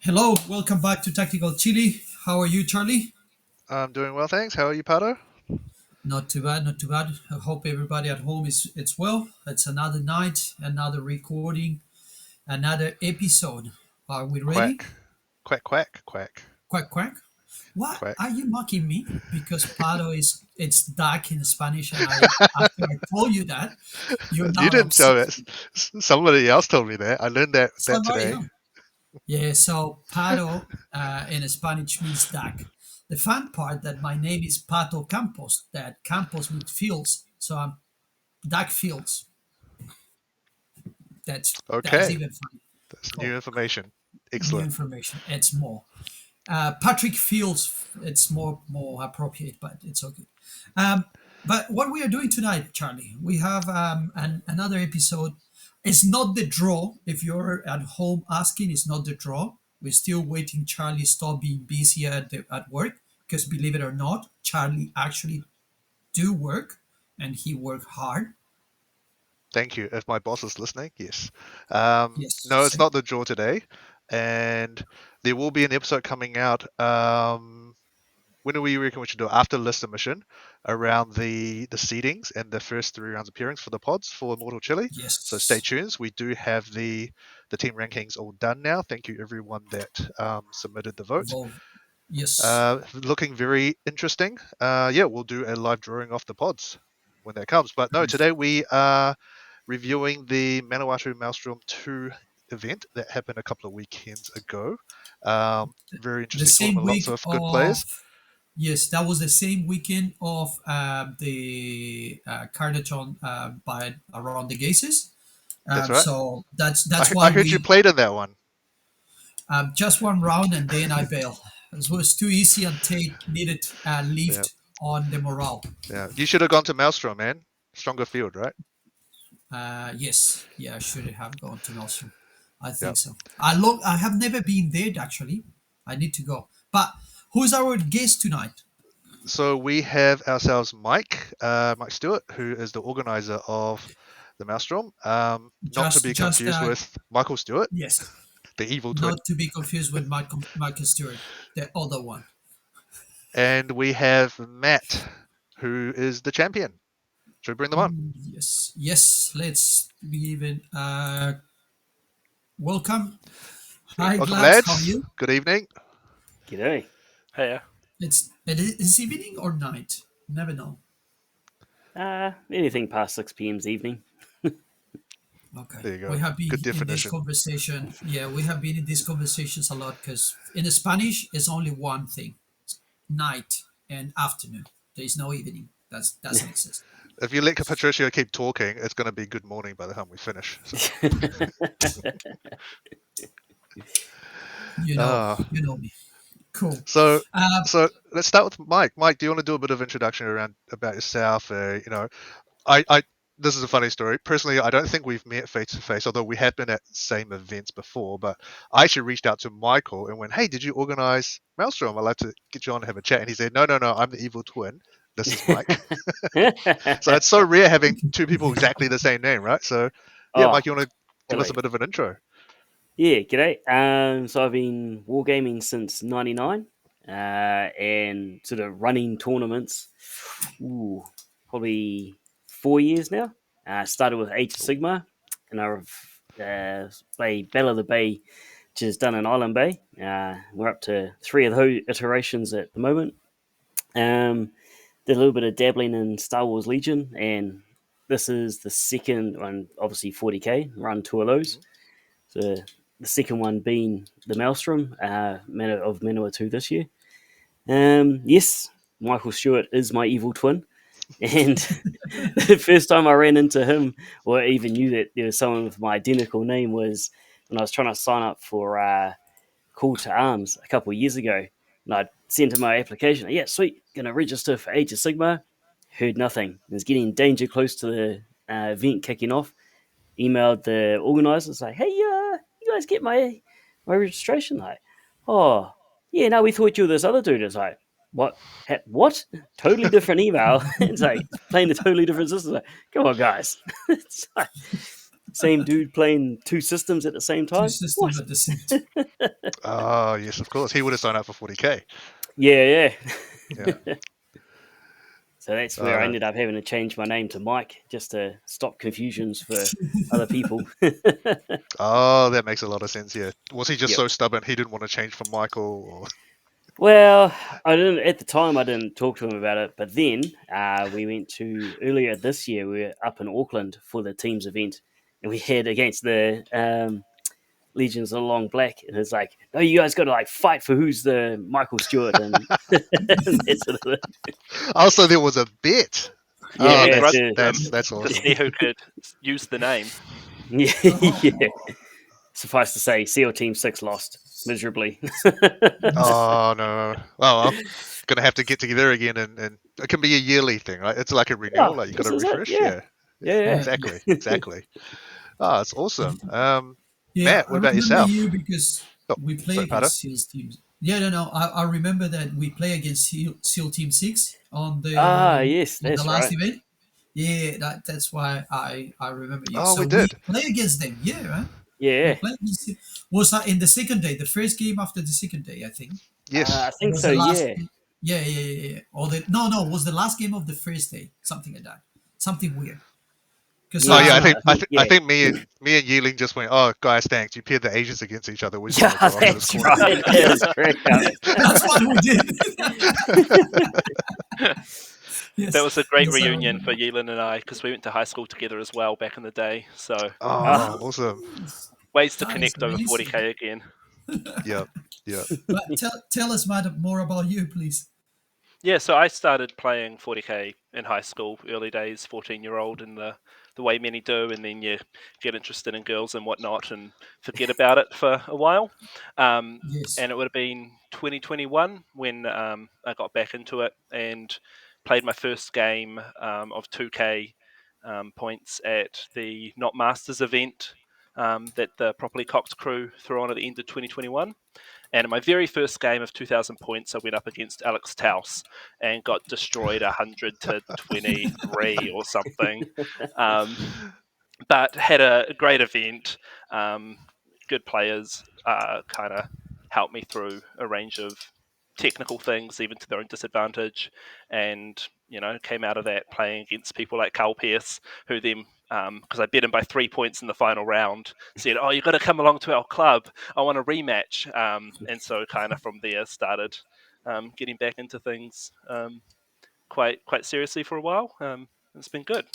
Hello, welcome back to Tactical Chili. How are you, Charlie? I'm doing well, thanks. How are you, Pato? Not too bad, not too bad. I hope everybody at home is it's well. It's another night, another recording, another episode. Are we ready? Quack. Quack, quack, quack, Quack quack. What are quack. you mocking me? Because Pado is it's dark in Spanish, and I after I told you that, you're You now didn't tell obsessed. it. Somebody else told me that. I learned that Somebody today. else. Yeah, so Pato in Spanish means duck. The fun part that my name is Pato Campos, that Campos means fields. So I'm duck fields. That's Okay, even funny. that's new Cool. information. New Excellent. information. It's more. Patrick Fields, it's more appropriate, but it's okay. Um, but what we are doing tonight, Charlie, we have another episode. It's not the draw. If you're at home asking, it's not the draw. We're still waiting. Charlie stop being busy at work because believe it or not, Charlie actually do work and he work hard. Thank you. If my boss is listening, yes. Yes, No, it's same. not the draw today, and there will be an episode coming out. When do we reckon we should do it? After list submission around the seedings and the first 3 rounds of pairings for the pods for Immortal Chili. So stay Yes. tuned. We do have the team rankings all done now. Thank you everyone that submitted the vote. Evolve. Yes. Looking very interesting. Yeah, we'll do a live drawing off the pods when that comes. But no, today we are reviewing the Manawatu Maelstrom 2 event that happened a couple of weekends ago. Very The interesting same tournament, lots week of good of players. yes, that was the same weekend of the Cardathon by around the Gases. That's right. So that's I why heard you we played in that one. just one round and then I bail. It was too easy and Tate needed a Yeah, lift on the morale. yeah. You should have gone to Maelstrom, man. Stronger field, right? Yes, yeah, I should have gone to Nelson. I Yeah. think so. I have never been there actually. I need to go. But who's our guest tonight? So we have ourselves Mike Stewart, who is the organizer of the Maelstrom. Not to be Just confused with Michael Stewart, yes, the evil twin. not to be confused with Michael Stewart, the other one. And we have Matt, who is the champion. Should we bring them on? Yes, yes. Let's be even. Welcome. Hi, Welcome, Glads. How are lads. you? Good evening. G'day. Hiya. It's evening or night. Never know. Anything past 6 p.m. evening. Okay, There you we go. have been Good in this definition. conversation. Yeah, we have been in these conversations a lot because in Spanish it's only one thing: night and afternoon. There is no evening. That doesn't exist. If you let Patricia keep talking, it's going to be good morning by the time we finish. So, uh, You know me. Cool. so, Uh, so let's start with Mike. Mike, do you want to do a bit of introduction around about yourself? I this is a funny story. Personally, I don't think we've met face to face, although we have been at same events before. But I actually reached out to Michael and went, "Hey, did you organize Maelstrom? I'd like to get you on and have a chat." And he said, "No, no, no. I'm the evil twin. This is Mike." So it's so rare having two people exactly the same name, right? So, yeah, oh, Mike, you want to give us a totally. bit of an intro? Yeah, g'day. So I've been wargaming since '99, and sort of running tournaments. Ooh, probably 4 years now. Started with Age of Cool. Sigma, and I've played Battle of the Bay, which is done in Island Bay. We're up to 3 of those iterations at the moment. Um, did a little bit of dabbling in Star Wars Legion, and this is the second one, obviously 40k, run 2 of those. Mhm. So the second one being the Maelstrom of Manawatu this year. Yes, Michael Stewart is my evil twin. And the first time I ran into him, or even knew that there was someone with my identical name, was when I was trying to sign up for Call to Arms a couple of years ago. And I sent him my application. Yeah, sweet. Going to register for Age of Sigma. Heard nothing. It was getting danger close to the event kicking off. Emailed the organisers, like, hey, you guys get my registration? Like, oh, yeah, no, we thought you were this other dude. It's like, what? What? Totally different email. It's like playing a totally different system. Like, come on, guys. It's like, same dude playing two systems at the same Two time. What? systems at the same time. Oh, yes, of course. He would have signed up for 40k. Yeah. Yeah. So that's Oh, where I no. ended up having to change my name to Mike just to stop confusions for other people. Oh, that makes a lot of sense. Yeah. Was he just Yep. so stubborn he didn't want to change from Michael? Or... Well, I didn't at the time. I didn't talk to him about it, but then we went to earlier this year. We were up in Auckland for the teams event, and we had against the Legions of Long Black, and it's like, no, you guys got to like fight for who's the Michael Stewart, and, and that sort of thing. Also, there was a bet. Yeah, Oh, we had that's to, that's that's to awesome. see who could use the name. yeah, Oh, yeah. Suffice to say, SEAL Team 6 lost miserably. Oh no. Well, gonna have to get together again, and it can be a yearly thing, right? It's like a renewal, Oh, like you got this to is it. refresh. Yeah, Yeah. Yeah. yeah, yeah. Exactly. Exactly. Oh, it's awesome. Yeah, Matt, I what about remember yourself? you because Oh, we play sorry, Pada. against SEALs teams. Yeah, no. I remember that we play against SEAL Team 6 Yes, on the that's last right. event. Yeah, that's why I remember you. Oh, we So we did. play against them. Yeah, right? We Yeah, play against them. Was that in the second day, the first game after the second day, I think. I Yes. It think was so. the last. Yeah, Yeah. Or the no, it was the last game of the first day, something like that. Something weird. Because Oh yeah. yeah, I think I yeah, think me and Yeeling just went. Oh guys, thanks. You paired the Asians against each other. We just want yeah, to go up to this that's corner. right. That was great. that's what we did. That Yes, was a great yes, I reunion remember. for Yeelan and I because we went to high school together as well back in the day. So Ah, Oh, awesome. Nice. ways to That is connect over amazing. 40k again. Yep. Yep. But tell us, Matt, more about you, please. Yeah, so I started playing 40k in high school, early days, 14-year-old, in the way many do, and then you get interested in girls and whatnot and forget about it for a while. Um, Yes. and it would have been 2021 when I got back into it and played my first game of 2k points at the Not Masters event that the Properly Cocked crew threw on at the end of 2021. And in my very first game of 2,000 points, I went up against Alex Taus and got destroyed 100 to 23 or something. Um, but had a great event. Um, Good players kind of helped me through a range of technical things, even to their own disadvantage. And, came out of that playing against people like Carl Pierce, who then, because I beat him by 3 points in the final round, said, "Oh, you've got to come along to our club. I want a rematch." And so, kind of from there, started getting back into things quite seriously for a while. It's been good.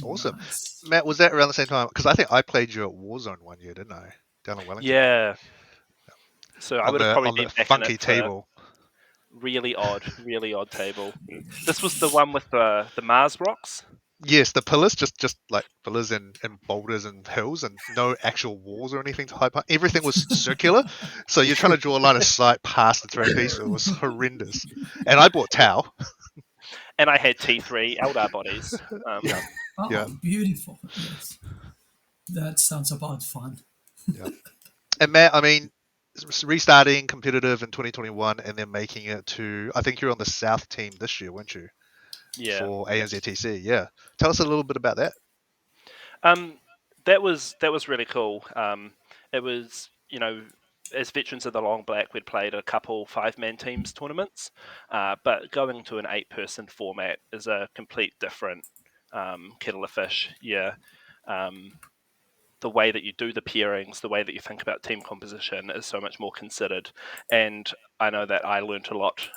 Awesome. Nice. Matt, was that around the same time? Because I think I played you at Warzone one year, didn't I? Down in Wellington Yeah. So I would have probably on the been back in it funky for table. really odd table. This was the one with the Mars rocks. Yes, the pillars, just like pillars and boulders and hills, and no actual walls or anything to hide behind. Everything was circular, so you're trying to draw a line of sight past the throw piece. It was horrendous. And I bought Tau. And I had T3 Eldar bodies. Yeah, yeah, Oh, beautiful. Yes. That sounds about fun. yeah. And Matt, I mean, restarting competitive in 2021 and then making it to, I think you're on the South team this year, weren't you? Yeah. For ANZTC, yeah. Tell us a little bit about that. Um, that was really cool. It was as veterans of the Long Black, we'd played a couple 5-man teams tournaments, but going to an 8-person format is a complete different kettle of fish. Yeah. Um, the way that you do the pairings, the way that you think about team composition is so much more considered. And I know that I learned a lot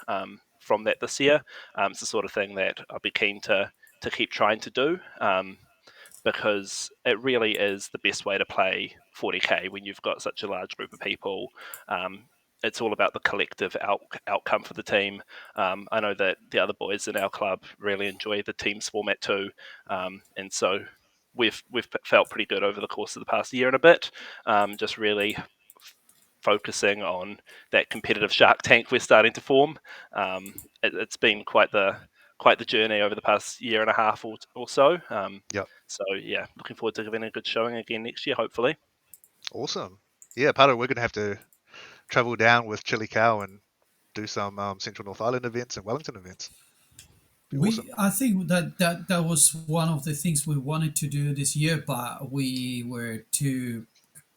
from that this year. It's the sort of thing that I'll be keen to keep trying to do. Because it really is the best way to play 40k when you've got such a large group of people. It's all about the collective outcome for the team. I know that the other boys in our club really enjoy the teams format too, and so we've felt pretty good over the course of the past year and a bit. Just really focusing on that competitive shark tank we're starting to form. It's been quite the journey over the past year and a half or so. Yep. So yeah, looking forward to giving a good showing again next year, hopefully. Awesome. Yeah, Pato, we're going to have to travel down with Chilli Cow and do some Central North Island events and Wellington events. Be awesome. I think that was one of the things we wanted to do this year, but we were too,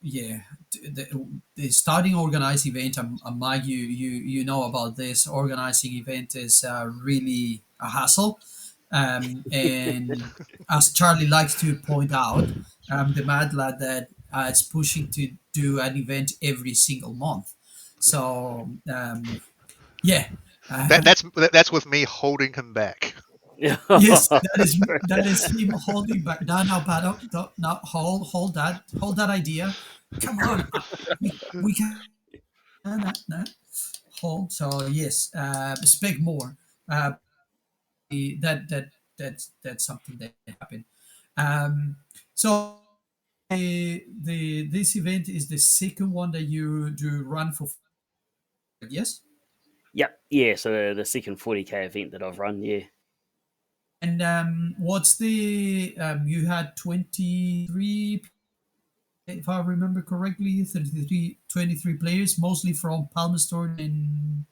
yeah, the starting organized event. Mike, you know about this. Organizing event is really a hassle, and as Charlie likes to point out, the Mad Lad that is pushing to do an event every single month. So yeah. That Uh, that's with me holding him back. Yes, that is him holding back. No, no, but no, hold that idea. Come on, we can no, no, no. Hold. So yes, expect more. That that's something that happened. Um, so the this event is the second one that you do run for. Yes, Yep, yeah. So the second 40k event that I've run, yeah, and what's the you had 23, if I remember correctly, 23 players, mostly from Palmerston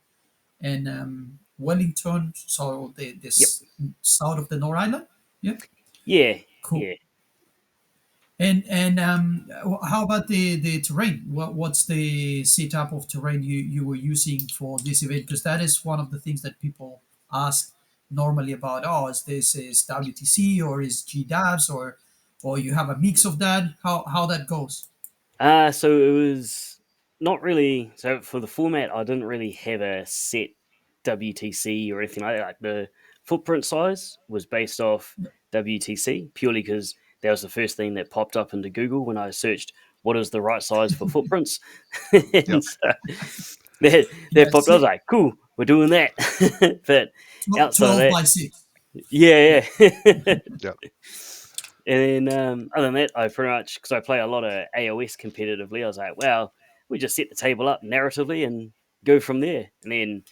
and Wellington, so the yep, this south of the North Island. Yeah, yeah, cool. yeah. And how about the terrain? What's the setup of terrain you were using for this event? Because that is one of the things that people ask normally about. Oh, is WTC or is GDAVs or you have a mix of that? How that goes? So it was not really. So for the format, I didn't really have a set WTC or anything like that. Like the footprint size was based off WTC purely because that was the first thing that popped up into Google when I searched what is the right size for footprints. Yep. And so that popped. I was Yes, like, cool, we're doing that. But outside of 12 that, by 6. yeah, yeah. Yep. And then other than that, I pretty much because I play a lot of AOS competitively. I was like, well, we just set the table up narratively and go from there. And then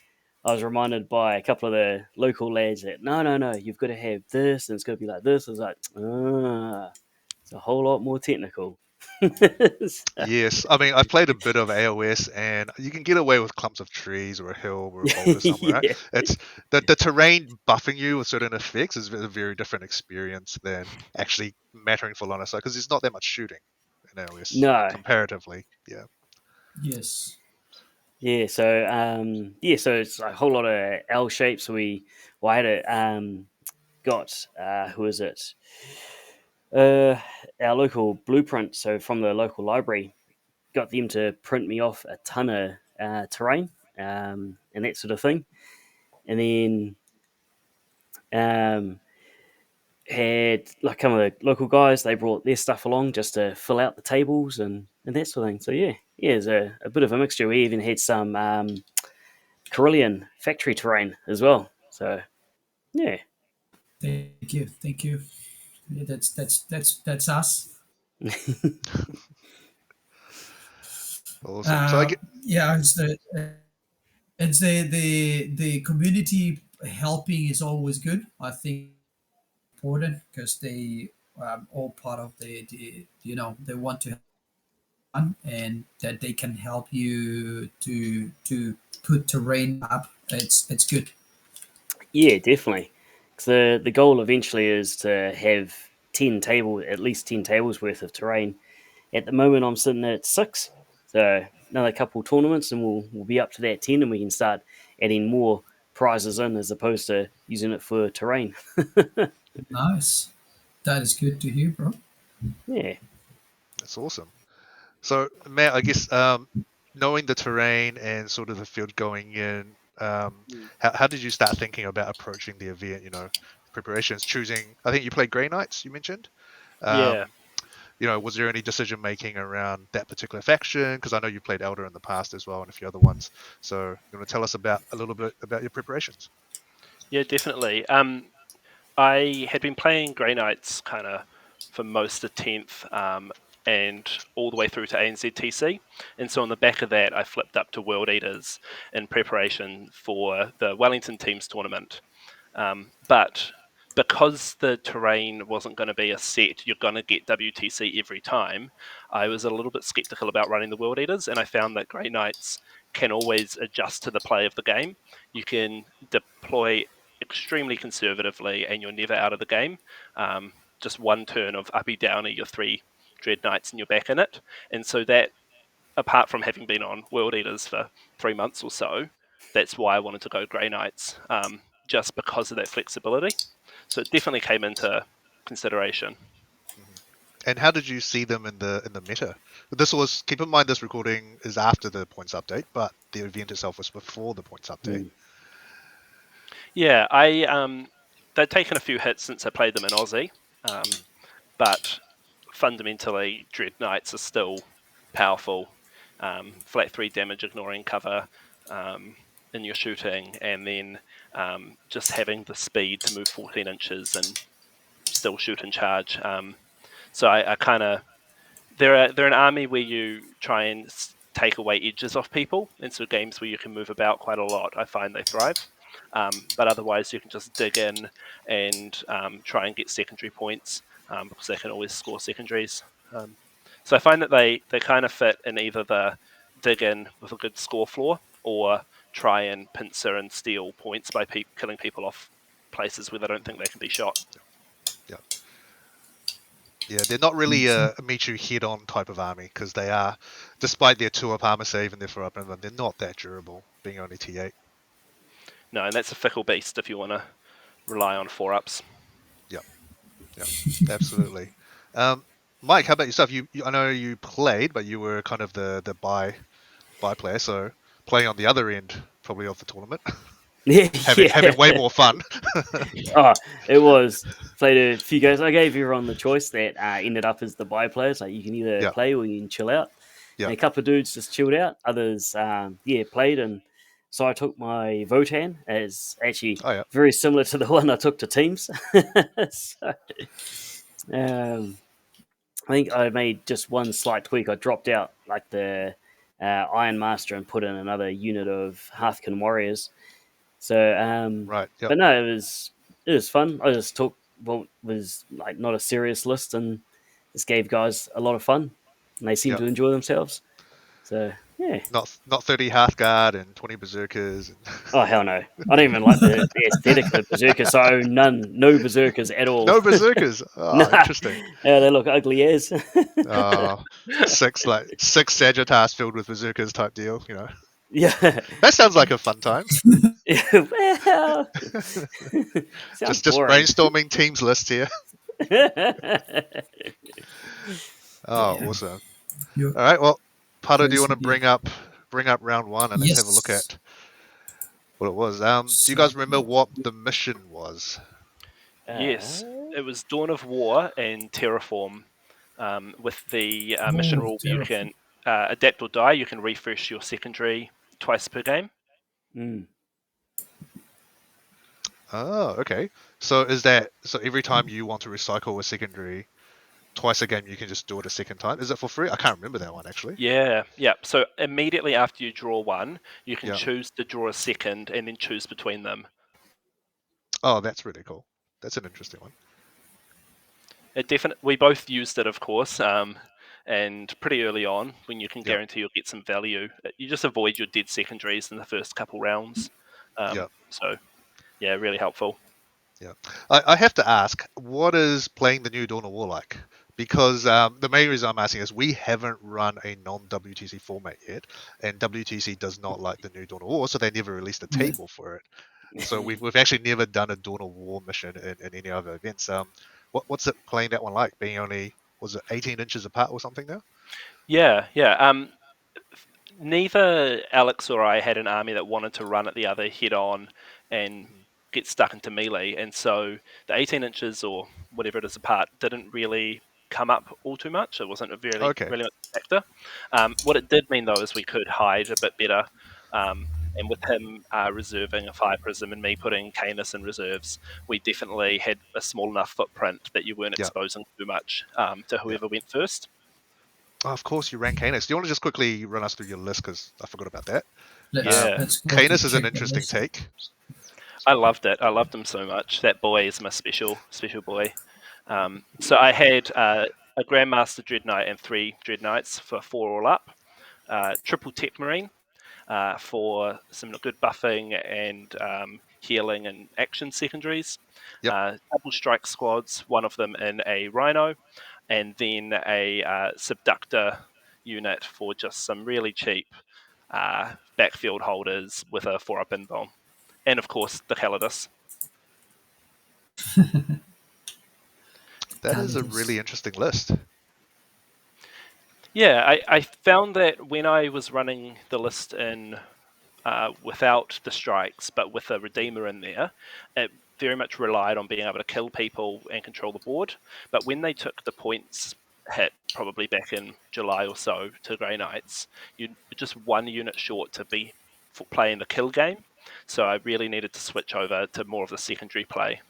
I was reminded by a couple of the local lads that no, you've got to have this and it's got to be like this. I was like, it's a whole lot more technical. So, Yes, I mean I've played a bit of AOS, and you can get away with clumps of trees or a hill or a boulder somewhere. Right? yeah, It's the terrain buffing you with certain effects is a very different experience than actually mattering for line of sight because there's not that much shooting in AOS no, comparatively. Yeah. Yes. yeah. So so it's a whole lot of L shapes. I had a got who is it? Uh, our local blueprint. So from the local library, got them to print me off a ton of terrain and that sort of thing, and then um, had like some of the local guys. They brought their stuff along just to fill out the tables and that sort of thing. So yeah, it's a bit of a mixture. We even had some Carillion factory terrain as well. So yeah. Thank you. Thank you. Yeah, that's us. Awesome. So I get Yeah, it's the community helping is always good. I think important because they all part of the they want to fun and that they can help you to put terrain up. It's good. Yeah, definitely. 'Cause the goal eventually is to have at least 10 tables worth of terrain. At the moment, I'm sitting at 6, so another couple tournaments, and we'll be up to that 10, and we can start adding more prizes in as opposed to using it for terrain. Nice. That is good to hear, bro. Yeah. That's awesome. So Matt, I guess knowing the terrain and sort of the field going in, how did you start thinking about approaching the event? Preparations, choosing. I think you played Grey Knights. You mentioned. Yeah. Um, was there any decision making around that particular faction? Because I know you played Elder in the past as well, and a few other ones. So you want to tell us about a little bit about your preparations? Yeah, definitely. I had been playing Grey Knights kind of for most of 10th and all the way through to ANZTC. And so on the back of that, I flipped up to World Eaters in preparation for the Wellington Teams tournament. But because the terrain wasn't going to be a set, you're going to get WTC every time, I was a little bit skeptical about running the World Eaters, and I found that Grey Knights can always adjust to the play of the game. You can deploy extremely conservatively, and you're never out of the game. Just one turn of uppy downy, your 3 Dread Knights, and you're back in it. And so that, apart from having been on World Eaters for 3 months or so, that's why I wanted to go Grey Knights, just because of that flexibility. So it definitely came into consideration. And how did you see them in the meta? This was, keep in mind, this recording is after the points update, but the event itself was before the points update. Yeah, they'd taken a few hits since I played them in Aussie, but fundamentally, Dread Knights are still powerful. Flat 3 damage, ignoring cover in your shooting, and then just having the speed to move 14 inches and still shoot and charge. So I kind of, they're an army where you try and take away edges off people, and so games where you can move about quite a lot, I find they thrive. But otherwise, you can just dig in and try and get secondary points, because they can always score secondaries. So I find that they kind of fit in either the dig in with a good score floor, or try and pincer and steal points by killing people off places where they don't think they can be shot. Yeah, they're not really a meet you head on type of army, because they are, despite their 2-up armor save and their 4-up, they're not that durable, being only T8. No, and that's a fickle beast if you want to rely on 4-ups. Yep, absolutely. Mike, how about yourself? I know you played, but you were kind of the buy player, so playing on the other end probably of the tournament, Yeah, having way more fun. Oh, it was. Played a few games. I gave everyone the choice that ended up as the buy players. Like you can either play or you can chill out. Yeah. And a couple of dudes just chilled out. Others, played. And so I took my Votan as actually very similar to the one I took to teams. So, I think I made just one slight tweak. I dropped out like the Iron Master and put in another unit of Hearthkin Warriors. So, but no, it was fun. I just took what was like not a serious list and just gave guys a lot of fun, and they seemed to enjoy themselves. So yeah, not 30 Hearthguard and 20 Berserkers. And... Oh hell no! I don't even like the aesthetic of the Berserker. So no Berserkers at all. No Berserkers. Oh, nah. Interesting. Yeah, they look ugly as. Six Sagittars filled with Berserkers type deal. Yeah, that sounds like a fun time. Well, just brainstorming teams list here. Awesome. All right, well, Pato, do you want to bring up round one and let's have a look at what it was? Do you guys remember what the mission was? Yes, it was Dawn of War and Terraform. With the mission rule, you can adapt or die. You can refresh your secondary twice per game. Oh, okay. So every time you want to recycle a secondary twice a game, you can just do it a second time? Is it for free? I can't remember that one actually. Yeah. So immediately after you draw one, you can choose to draw a second and then choose between them. Oh, that's really cool. That's an interesting one. We both used it, of course, and pretty early on, when you can guarantee you'll get some value. You just avoid your dead secondaries in the first couple rounds. So, yeah, really helpful. Yeah, I have to ask, what is playing the new Dawn of War like? Because the main reason I'm asking is we haven't run a non-WTC format yet, and WTC does not like the new Dawn of War, so they never released a table for it. So we've actually never done a Dawn of War mission in any other events. What's it playing that one like? Being only, was it 18 inches apart or something now? Yeah. Neither Alex or I had an army that wanted to run at the other head on and get stuck into melee, and so the 18 inches or whatever it is apart didn't really come up all too much. It wasn't a really factor. What it did mean though is we could hide a bit better, and with him reserving a Fire Prism and me putting Canis in reserves, we definitely had a small enough footprint that you weren't exposing too much to whoever went first. Oh, of course, you ran Canis. Do you want to just quickly run us through your list, because I forgot about that? Canis is an interesting take. I loved it. I loved him so much. That boy is my special boy. So I had a Grandmaster Dread Knight and 3 Dread Knights for 4 all up. Triple Tech Marine. for some good buffing and healing and action secondaries. Yep. Double strike squads, one of them in a rhino, and then a subductor unit for just some really cheap backfield holders with a 4-up in bomb. And of course, the Calidus. That is a Candidates. really interesting list. Yeah, I found that when I was running the list in without the strikes, but with a Redeemer in there, it very much relied on being able to kill people and control the board. But when they took the points hit, probably back in July or so, to Grey Knights, you're just one unit short to be playing the kill game. So I really needed to switch over to more of the secondary play,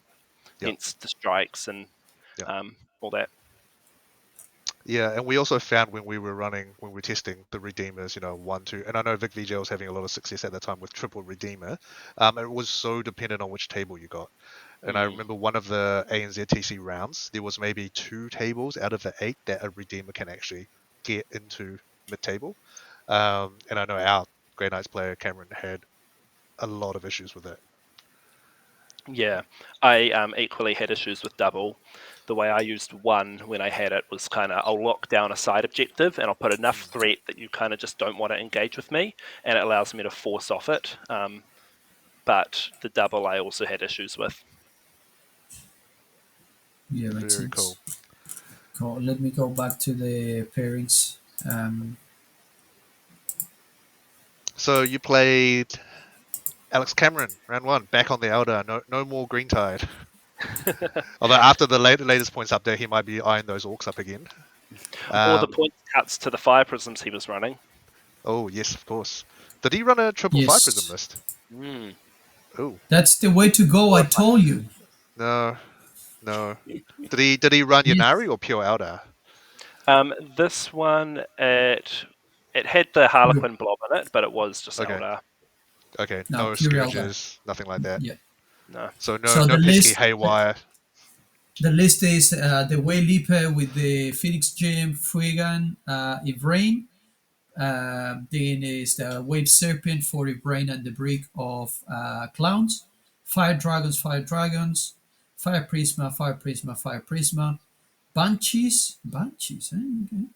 Yep. hence the strikes and Yep. all that. Yeah, and we also found when we were testing the Redeemers, 1, 2, and I know Vic VJ was having a lot of success at that time with triple Redeemer. It was so dependent on which table you got. And I remember one of the ANZ TC rounds, there was maybe 2 tables out of the 8 that a Redeemer can actually get into mid-table. And I know our Grey Knights player, Cameron, had a lot of issues with it. Yeah, I equally had issues with double. The way I used one when I had it was kind of, I'll lock down a side objective and I'll put enough threat that you kind of just don't want to engage with me, and it allows me to force off it. But the double I also had issues with. Yeah, makes Very sense. cool. Cool. Let me go back to the pairings. So you played Alex Cameron, round 1, back on the Elder. No more Green Tide. Although after the latest points update, he might be eyeing those orcs up again. Or the point cuts to the fire prisms he was running. Oh, yes, of course. Did he run a triple fire prism Yes, list? Mm. Oh, that's the way to go. I told you. no. Did he run Yes. Yanari or pure Elder? This one, it had the Harlequin blob in it, but it was just Okay. Eldar. Okay, No, no pure Elder. Scourges, nothing like that. Yeah. No. So So no the pesky list, haywire. the list is the Wayleaper with the Phoenix Gem, Fuegan, Ivrain. Then is the Wave Serpent for Ivrain and the Brick of Clowns. Fire Dragons, Fire Dragons. Fire Prisma, Fire Prisma, Fire Prisma. Banshees, Banshees. Okay.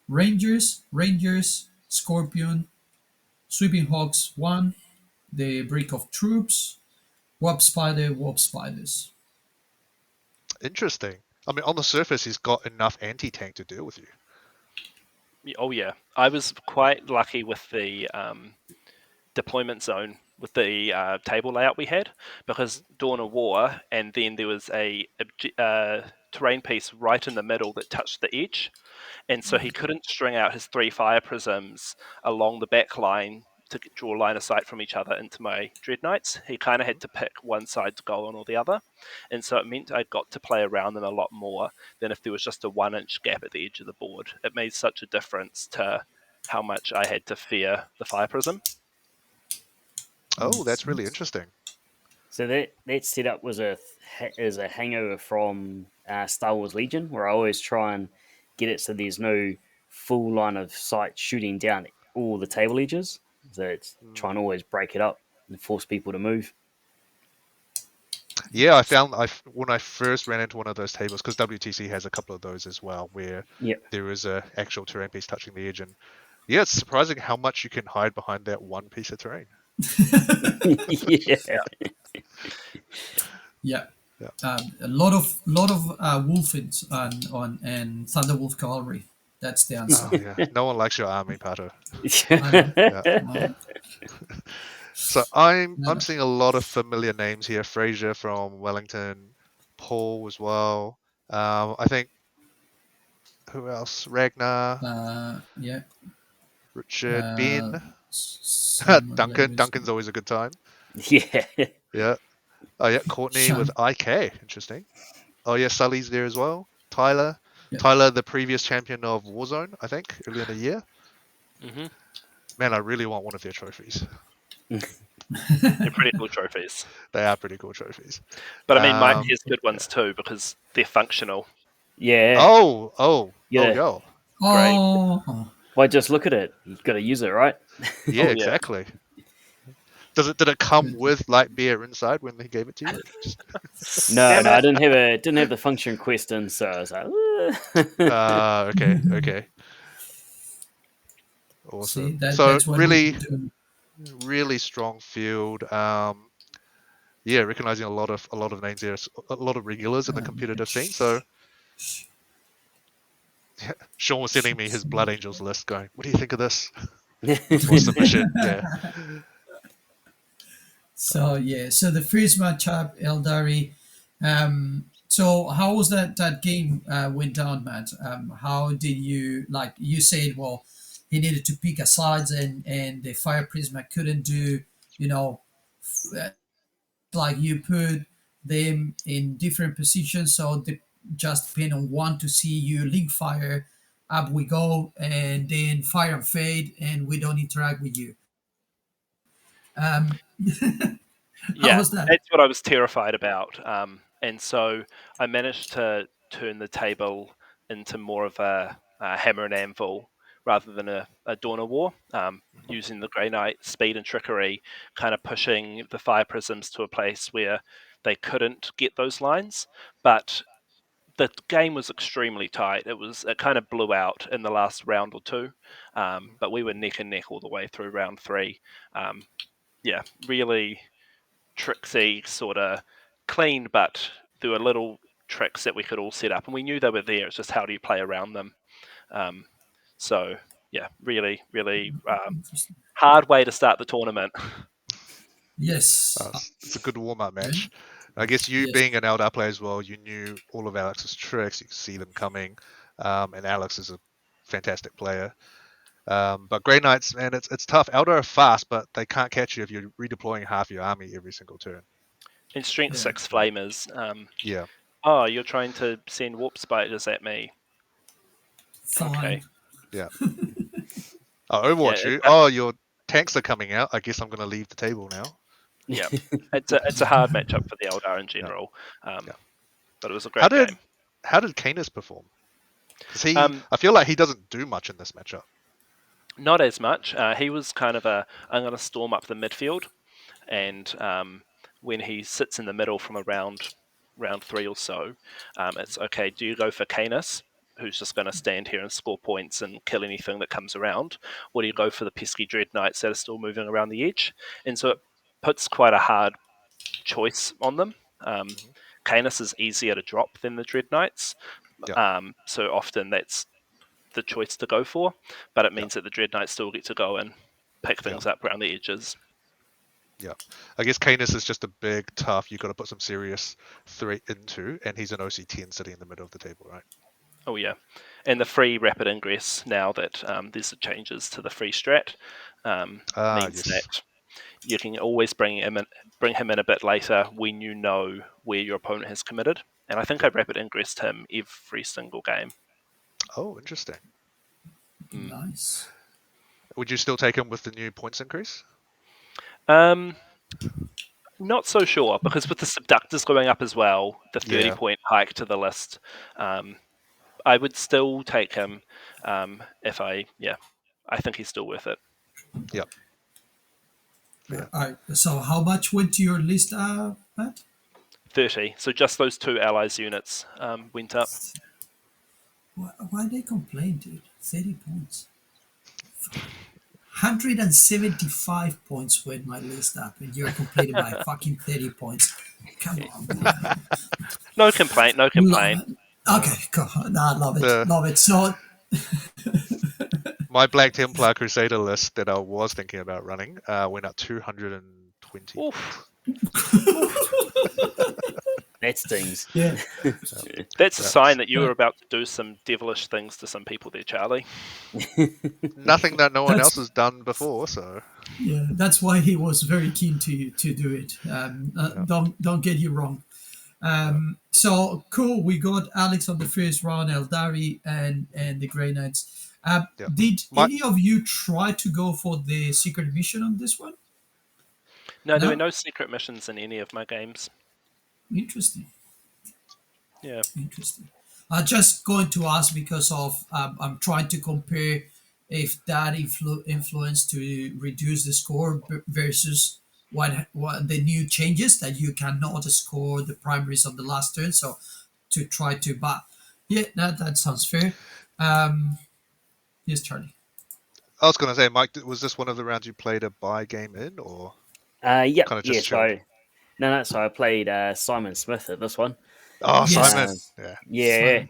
Rangers, Scorpion. Sweeping Hawks 1. The Brick of Troops. Warp Spider, Warp Spiders. Interesting. I mean, on the surface, he's got enough anti-tank to deal with you. Oh yeah, I was quite lucky with the deployment zone with the table layout we had, because Dawn of War, and then there was a terrain piece right in the middle that touched the edge, and so he couldn't string out his 3 fire prisms along the back line to draw line of sight from each other into my Dread Knights. He kind of had to pick one side to go on or the other, and so it meant I got to play around them a lot more than if there was just a 1-inch gap at the edge of the board. It made such a difference to how much I had to fear the fire prism. Oh, that's really interesting. So that setup was is a hangover from Star Wars Legion, where I always try and get it so there's no full line of sight shooting down all the table edges. So it's trying to always break it up and force people to move. Yeah, I found when I first ran into one of those tables, because WTC has a couple of those as well, where there is a actual terrain piece touching the edge, and yeah, it's surprising how much you can hide behind that one piece of terrain. Yeah. Yeah. Yeah. A lot of Wolfins and Thunderwolf Cavalry. That's the answer. Oh yeah, no one likes your army, Pato. I know. Yeah. So I'm No. seeing a lot of familiar names here. Fraser from Wellington, Paul as well. I think who else? Ragnar, Yeah. Richard, Ben, Simon Duncan. Lewis. Duncan's always a good time. Yeah. Yeah. Oh yeah, Courtney with Sean. IK. Interesting. Oh yeah, Sully's there as well. Tyler. Yeah. Tyler, the previous champion of Warzone, I think, earlier in the year. Mm-hmm. Man, I really want one of their trophies. They're pretty cool trophies. They are pretty cool trophies. But I mean, Mike has good ones too, because they're functional. Yeah. Oh, Yeah. yo. Oh. Why just look at it? You've got to use it, right? Yeah, Oh yeah. exactly. Did it come with light beer inside when they gave it to you? Just, No, Damn no, I it. didn't have the function quest in, so I was like, okay, okay, See, awesome. that So that's what we really, can do. really strong field. Yeah, recognizing a lot of names there, a lot of regulars in the competitive scene. So Sean was sending me his Blood Angels list, going, "What do you think of this for submission?" Yeah. So yeah, so the first matchup, Eldari. So how was that game went down, Matt? How did you like? You said, well, he needed to pick a sides, and the Fire Prisma couldn't do, you know, like you put them in different positions, so they just depend on one to see you link fire. Up we go, and then fire and fade, and we don't interact with you. Um, how Yeah, was that? that's what I was terrified about. And so I managed to turn the table into more of a hammer and anvil rather than a Dawn of War, using the Grey Knight speed and trickery, kind of pushing the Fire Prisms to a place where they couldn't get those lines. But the game was extremely tight. It kind of blew out in the last round or two, but we were neck and neck all the way through round three. Um, yeah, really tricksy, sort of clean, but there were little tricks that we could all set up, and we knew they were there. It's just how do you play around them? Um, so yeah, really, really Interesting. hard way to start the tournament. Yes. It's a good warm-up Yeah. match. I guess you Yes. being an Eldar player as well, you knew all of Alex's tricks. You could see them coming, and Alex is a fantastic player. But Grey Knights, man, it's tough. Eldar are fast, but they can't catch you if you're redeploying half your army every single turn. In Strength Yeah. 6 Flamers, Yeah, oh, you're trying to send warp spiders at me. Fine. Okay. yeah. Oh, Yeah, Overwatch you. Oh, your tanks are coming out. I guess I'm going to leave the table now. yeah. It's a hard matchup for the Eldar in Yeah, general, yeah. but it was a How great did game. how did Canis perform? Because Um, I feel like he doesn't do much in this matchup. Not as much. He was kind of I'm going to storm up the midfield, and when he sits in the middle from around round three or so, it's okay. Do you go for Canis, who's just going to stand here and score points and kill anything that comes around, or do you go for the pesky Dread Knights that are still moving around the edge? And so it puts quite a hard choice on them. Mhm. Canis is easier to drop than the Dread Knights, Yeah, so often that's the choice to go for, but it yeah, means that the Dread Knights still get to go and pick yeah, things up around the edges. yeah. I guess Canis is just a big, tough. You got to put some serious threat into, and he's an OC10 sitting in the middle of the table, right? Oh yeah, and the free rapid ingress now that there's the changes to the free strat Ah, means yes. that you can always bring him in a bit later when you know where your opponent has committed. And I think I Yep. rapid ingressed him every single game. Oh, interesting. Mm. Nice. Would you still take him with the new points increase? Um, Not so sure because with the subductors going up as well, the 30 Yeah, point hike to the list, I would still take him if I think he's still worth it. yep, Yeah. fair. All right. So how much went to your list, Matt? 30. So just those two allies units went up. Why they complain, dude? 30 points. 175 points went my list up, and you're complaining by fucking 30 points. Come on, man. No complaint, no Love complaint. it. Uh, Okay, cool. No, I love it. the Love it. So, my Black Templar Crusader list that I was thinking about running went up 220 Oof, points. oof. That stings. yeah. That's a sign That's that you were about to do some devilish things to some people there, Charlie. nothing that no one else That's has done before. So yeah. That's why he was very keen to do it. yeah, Don't get you wrong. yeah, So cool. We got Alex on the first round, Eldari and the Grey Knights. yeah. Did My any of you try to go for the secret mission on this one? No, there were No. no secret missions in any of my games. Interesting. Yeah. Interesting. I'm just going to ask because of I'm trying to compare if that influence to reduce the score versus what the new changes that you cannot score the primaries on the last turn. So to try to, but yeah, that sounds fair. Um, yes, Charlie. I was going to say, Mike, was this one of the rounds you played a buy game in, or Yep, kind of yeah. just chilled? So I played Simon Smith at this one. Oh, Yes, Simon. Um, Yeah. yeah, Simon.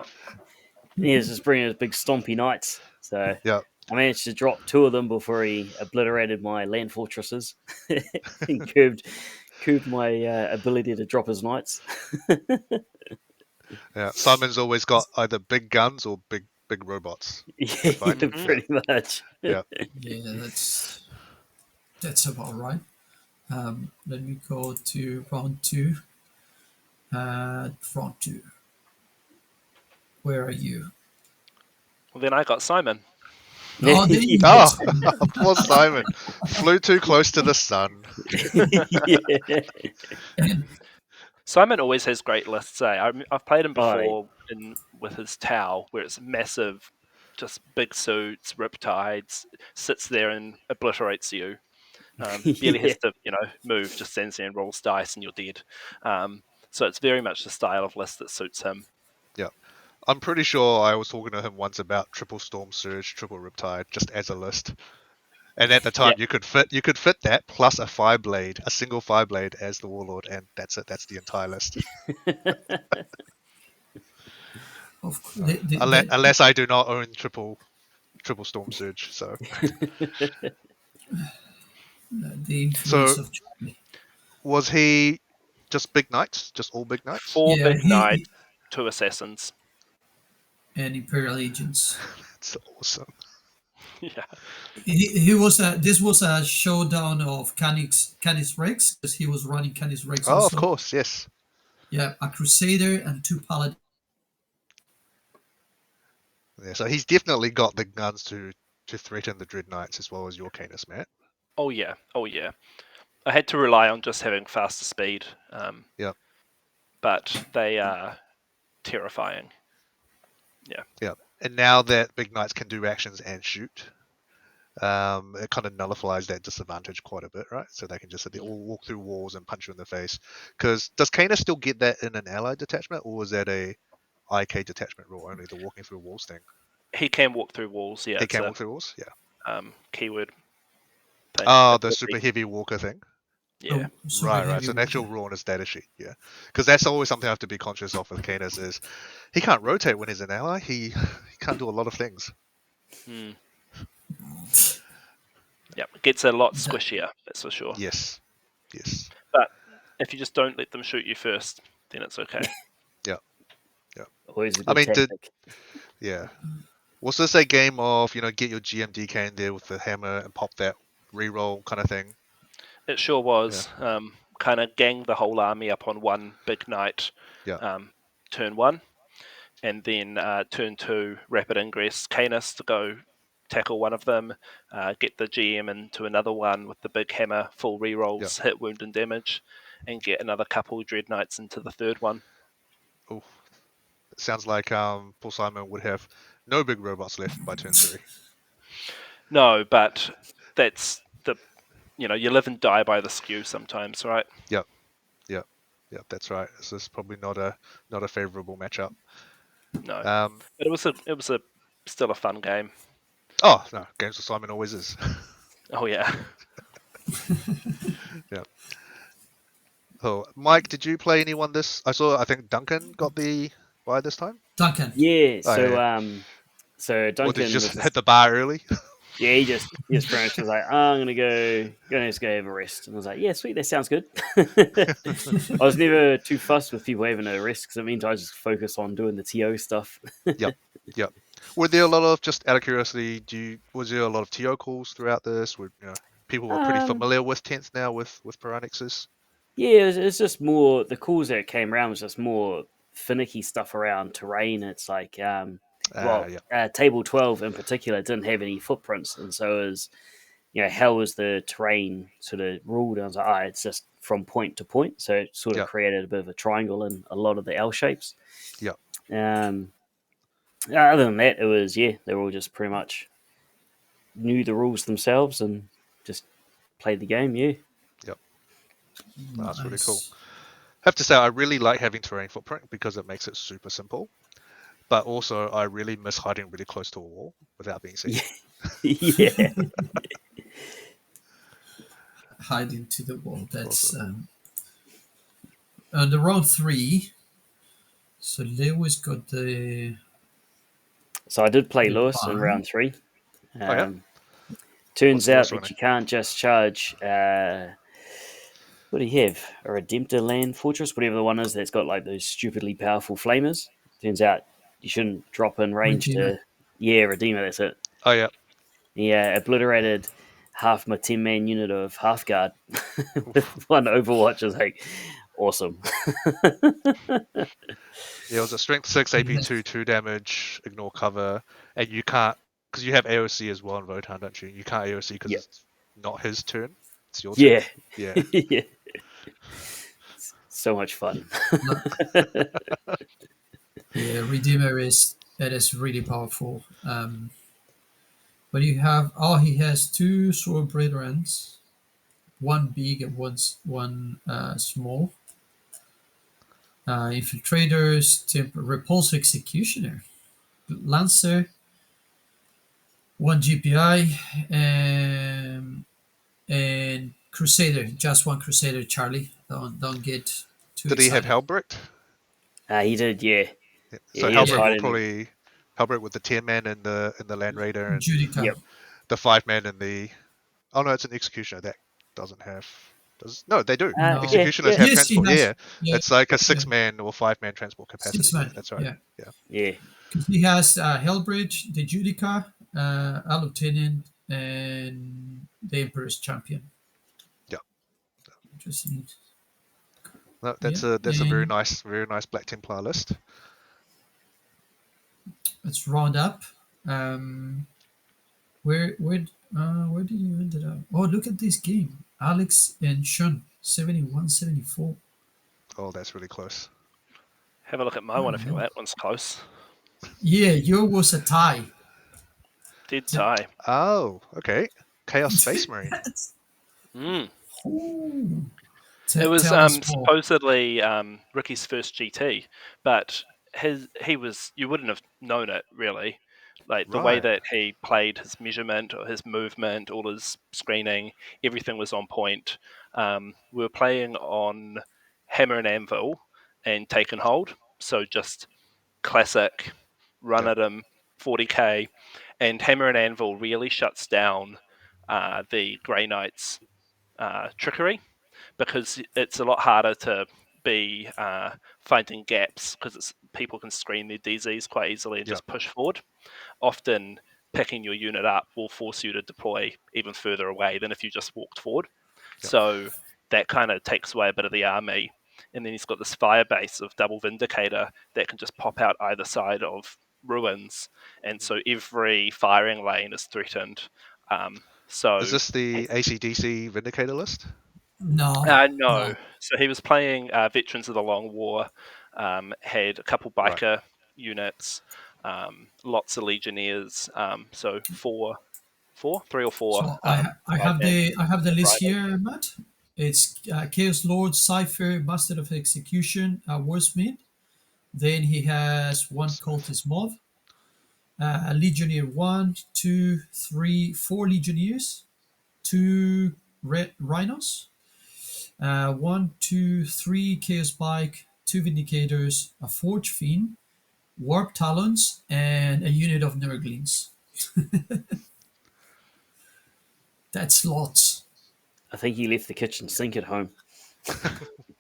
he was just bringing his big stompy knights. So Yeah. I managed to drop two of them before he obliterated my land fortresses and curbed my ability to drop his knights. Yeah. Simon's always got either big guns or big robots. I Yeah, find. Hmm. Yeah. pretty much. Yeah. Yeah, that's about right. Let me go to round two. Round two. Where are you? Well, then I got Simon. Oh, there you go, Oh, Simon. poor Simon. Flew too close to the sun. Yeah. And Simon always has great lists. I've played him Oh, before with his Tau, where it's massive, just big suits, riptides, sits there and obliterates you. Barely yeah. has to, move, just stands there and rolls dice, and you're dead. So it's very much the style of list that suits him. Yeah. I'm pretty sure I was talking to him once about triple storm surge, triple riptide, just as a list. And at the Yeah, time, you could fit that plus a fire blade, a single fire blade as the warlord, and that's it. That's the entire list. of course, So, unless I do not own triple storm surge. the So influence of Charlie. was he just big knights, just all big knights? four Yeah, big knights, two assassins. and Imperial agents. That's awesome. Yeah. He was a. This was a showdown of Canis Rex because he was running Canis Rex Oh, of also. course, yes. Yeah, a Crusader and two Paladins. Yeah, so he's definitely got the guns to threaten the Dread Knights as well as your Canis, Matt. Oh yeah. Oh yeah. I had to rely on just having faster speed, Yeah, but they are terrifying. Yeah. yeah. And now that big knights can do actions and shoot, it kind of nullifies that disadvantage quite a bit, right? So they can just sit there, all walk through walls and punch you in the face. Because does Canis still get that in an allied detachment, or is that a IK detachment rule only, the walking through walls thing? He can walk through walls. Yeah, He it's can a walk through walls, yeah. keyword thing. Oh, the super Ability. heavy walker thing. Yeah. So super Right. heavy. So an actual raw on his data sheet, yeah. Because that's always something I have to be conscious of with Canis is he can't rotate when he's an ally. He can't do a lot of things. Hmm. Yeah. It gets a lot That, squishier. That's for sure. Yes. Yes. But if you just don't let them shoot you first, then it's okay. Yeah. Yeah. Always a I good mean, tactic. yeah. Was this a game of, get your GMDK in there with the hammer and pop that reroll kind of thing? It sure Yeah. was. Kind of gang the whole army up on one big knight. Yeah. Turn one, and then turn two, rapid ingress Canis to go tackle one of them, get the GM into another one with the big hammer, full Yeah. rerolls, hit, wound, and damage, and get another couple Dread Knights into the third one. Oh, it sounds like Paul Simon would have no big robots left by turn 3. No, but that's you live and die by the skew sometimes, right? Yep. Yep. Yep. That's right. This is probably not a favorable matchup. No, Um, but it was still a fun game. oh no, games with Simon always is. Oh yeah. Yeah. Oh, Mike, did you play anyone this? I think Duncan got the buy this time. Duncan. Yeah. Oh, So yeah. so Or did you Duncan just was just hit the bar early? yeah, he just pretty much was like, oh, I'm gonna just go have a rest. And I was like, yeah, sweet, that sounds good. I was never too fussed with people having a rest because it means I just focus on doing the TO stuff. Yep. Yep. Were there a lot of, just out of curiosity, was there a lot of TO calls throughout this? Were people were pretty Um, familiar with tenth now with Piranixes? yeah, it's just more the calls that came around was just more finicky stuff around terrain. It's like Yeah. table 12 in particular didn't have any footprints, and so it was how was the terrain sort of ruled? I was like, it's just from point to point, so it sort of Yep. created a bit of a triangle in a lot of the L shapes. Yep. Other than that, it was they were all just pretty much knew the rules themselves and just played the game. Yeah. Yep. That's really cool. Nice. Have to say, I really like having terrain footprint because it makes it super simple. But also, I really miss hiding really close to a wall without being seen. Yeah. Hide into the wall. That's Awesome. the round 3. So Lewis got So I did play the Lewis in barn. round 3. Oh, yeah? Turns What's out Lewis that running? you can't just charge. What do you have? A Redemptor Land Fortress, whatever the one is that's got like those stupidly powerful flamers. Turns out you shouldn't drop in range Redeemer. to. Yeah, Redeemer, that's it. Oh, yeah. Yeah, obliterated half my 10-man unit of half guard with Oof. one Overwatch. Is like awesome. Yeah, it was a strength 6 He AP has 2 damage, ignore cover, and you can't, because you have AOC as well in Votan, don't you? You can't AOC because Yep. it's not his turn, it's your turn. Yeah. Yeah. Yeah. So much fun. yeah, Redeemer is really powerful. But you have he has 2 sword brethrens, one big and one small. Infiltrators, repulse executioner, lancer, one GPI, and crusader. Just one crusader, Charlie. Don't get too Did he have excited. Halbrecht? He did, yeah. Yeah. Yeah, So he was Halbrecht Yeah, will hiding. probably Halbrecht with the 10 man in the Land Raider and Judica. Yep. the 5 man in the. Oh no, it's an executioner that doesn't have. No, they do. No. Yeah, Executioners yeah, have Yes, he transport. has. Yeah, Yeah, it's like a yeah. 6 man or 5 man transport 6 capacity. man. That's right. Yeah. Yeah. yeah. Because he has Hellbridge, the Judica, a lieutenant, and the Emperor's champion. Yeah. Interesting. No, Yeah, that's a and very nice Black Templar list. let's round up. Um, where did you end it up? Oh, look at this game. Alex and Shun, 71-74. Oh, that's really close. Have a look at my one My if you want. lord. That one's close. Yeah, yours was a tie. Dead T- tie. Oh, okay. Chaos Space Marine. Mm. Ooh. It was Tell us more. supposedly Ricky's first GT, but he was you wouldn't have known it really. Like the way Right. that he played his measurement or his movement, all his screening, everything was on point. We were playing on Hammer and Anvil and Take and Hold, so just classic run Yep. at him 40k, and Hammer and Anvil really shuts down the Grey Knights' trickery because it's a lot harder to be finding gaps because people can screen their DZs quite easily and Yep. just push forward. Often picking your unit up will force you to deploy even further away than if you just walked forward. Yep. So that kind of takes away a bit of the army. And then he's got this fire base of double Vindicator that can just pop out either side of ruins. And so every firing lane is threatened. Is So this the ACDC Vindicator list? No, no. no. So he was playing Veterans of the Long War, had a couple Right. biker units, lots of Legionnaires. So three or four. So I have Five-man the list riders. here, Matt. It's Chaos Lord, Cypher, Master of Execution, Warsmith. Then he has one cultist mob, Legionnaire one, two, three, four Legionnaires, two red rhinos, one, two, three Chaos Bike, two Vindicators, a Forge Fiend, Warp Talons, and a unit of Nurglings. That's lots. I think he left the kitchen sink at home.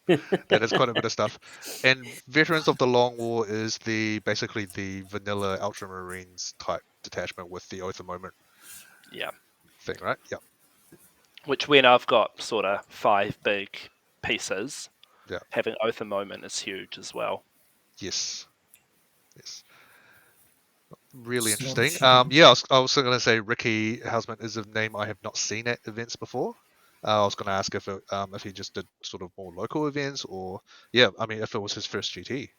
That is quite a bit of stuff. And Veterans of the Long War is basically the vanilla Ultramarines type detachment with the Oath of Moment Yeah. thing, right? Yep. Which when I've got sort of 5 big pieces, Yeah. having Oath of Moment is huge as well. Yes. Yes. Really It's a lot of interesting. shooting. Yeah, I was going to say Ricky Hausman is a name I have not seen at events before. I was going to ask if he just did sort of more local events or I mean if it was his first GT.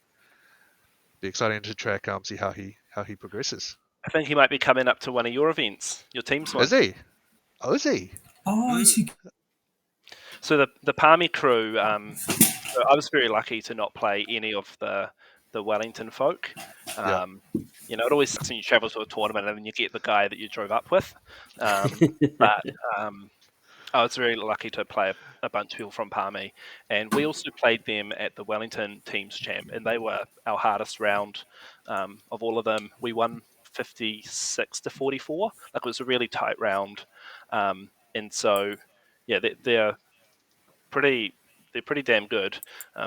Be exciting to track see how he progresses. I think he might be coming up to one of your events, your team's one. Is he? Oh, is he? Oh, is he? So the Palmy crew, so I was very lucky to not play any of the Wellington folk. Yeah. It always sucks when you travel to a tournament and then you get the guy that you drove up with. But I was very lucky to play a bunch of people from Palmy, and we also played them at the Wellington Teams Champ, and they were our hardest round of all of them. We won 56-44. Like, it was a really tight round, and so yeah, they're pretty damn good.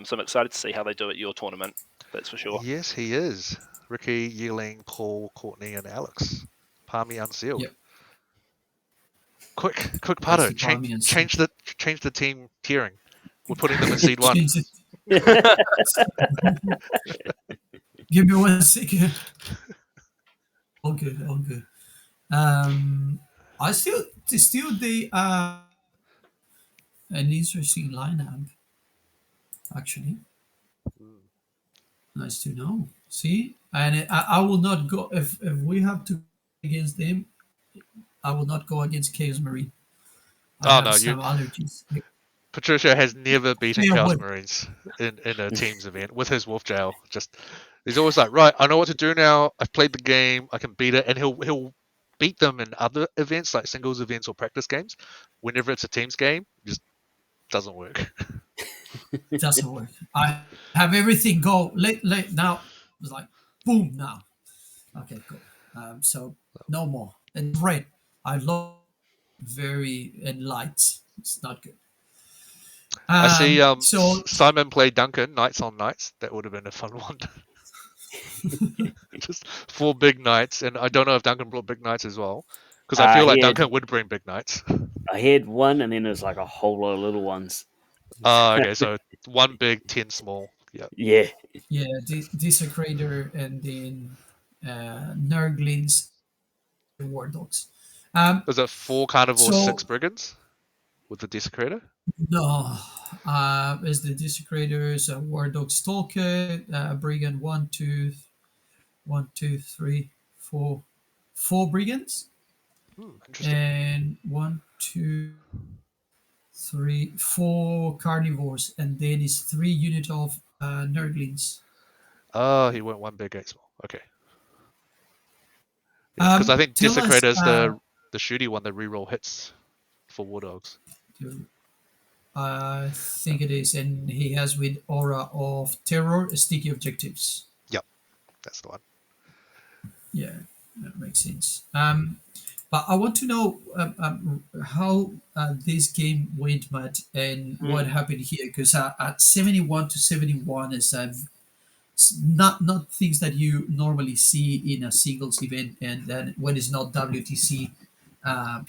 So I'm excited to see how they do at your tournament. That's for sure. Yes, he is. Ricky, Yeeling, Paul, Courtney, and Alex. Palmy unsealed. Yep. Quick, That's Pato, the Palmy and change the team tiering. We're putting them in seed one. Change it. Give me 1 second. All good, all good. I still the an interesting lineup actually. Nice to know. See, and I will not go if we have to against them. I will not go against Chaos Marine. I Oh have no, you some allergies. Patricia has never beaten Yeah, Chaos what? Marines in a teams event with his Wolf Jail. Just he's always like, right, I know what to do now. I've played the game. I can beat it, and he'll beat them in other events like singles events or practice games. Whenever it's a teams game, it just doesn't work. Doesn't work. I have everything go late now. It's like boom now. Okay, cool. So no more. And red. I love very and light. It's not good. I see. So Simon played Duncan Knights on Knights. That would have been a fun one. Just 4 big knights, and I don't know if Duncan brought big knights as well, because I feel like Duncan would bring big knights. I had one, and then there's like a whole lot of little ones. Okay, so 1 big, 10 small. Yeah. Yeah. yeah, Desecrator and then Nurglings and War Dogs. Was it 4 carnivores, 6 So brigands with the desecrator? no, is the Desecrators, War Dog Stalker, Brigand 4 brigands, Interesting. and 4 carnivores, and then is 3 unit of Nurglings. Oh, he went 1 big, 8 small. Okay. Yeah, because I think Tell us, desecrator is the shooty one that reroll hits for war dogs. I think it is, and he has with Aura of Terror, sticky objectives. Yep, that's the one. Yeah, that makes sense. But I want to know how this game went, Matt, and what happened here. Because at 71-71 is not things that you normally see in a singles event, and then when it's not WTC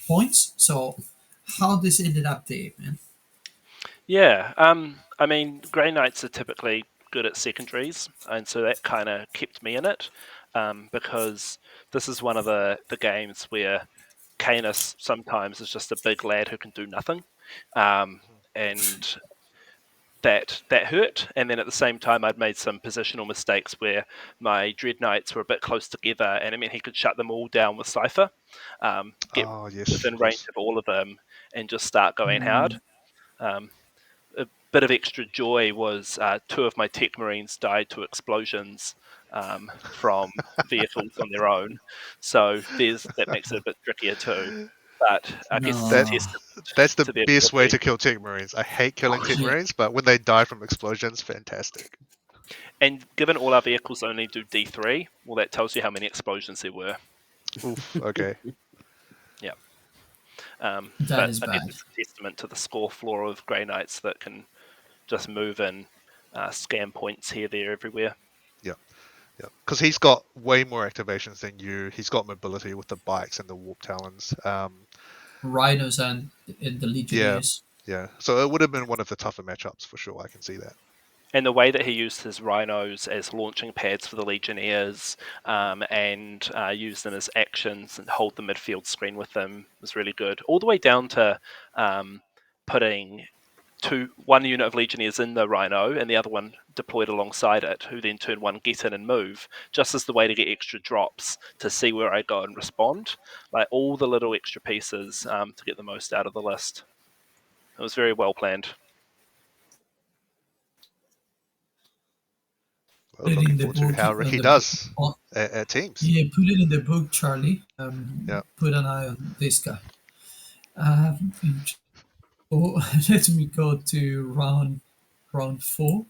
points. So how this ended up there, man? Yeah, I mean, Grey Knights are typically good at secondaries, and so that kind of kept me in it, because this is one of the games where Canis sometimes is just a big lad who can do nothing, and that hurt. And then at the same time, I'd made some positional mistakes where my Dread Knights were a bit close together, and it meant he could shut them all down with Cypher, get Oh, yes. within Of range course. of all of them, and just start going hard. A bit of extra joy was 2 of my Tech Marines died to explosions from vehicles on their own. So that makes it a bit trickier too. But I guess it's a No. testament That's the to their best way ability. to kill Tech Marines. I hate killing Tech Yeah. Marines, but when they die from explosions, fantastic. And given all our vehicles only do D3, well, that tells you how many explosions there were. Oof, okay. Yeah. That But is I guess bad. it's a testament to the score floor of Grey Knights that can just move in, scam points here, there, everywhere. Yeah. Yeah. Because he's got way more activations than you. He's got mobility with the bikes and the warp talons. Rhinos and the Yeah. Legionnaires. Yeah. So it would have been one of the tougher matchups for sure. I can see that. And the way that he used his rhinos as launching pads for the Legionnaires, and used them as actions and hold the midfield screen with them was really good. All the way down to putting one unit of Legionnaires in the Rhino and the other one deployed alongside it, who then turn one get in and move, just as the way to get extra drops to see where I go and respond. Like all the little extra pieces to get the most out of the list. It was very well planned. Well, Put it looking in the forward to book. how Ricky The book. does Oh, at teams. yeah, put it in the book, Charlie. Yeah. Put an eye on this guy. In- oh, let me go to round 4.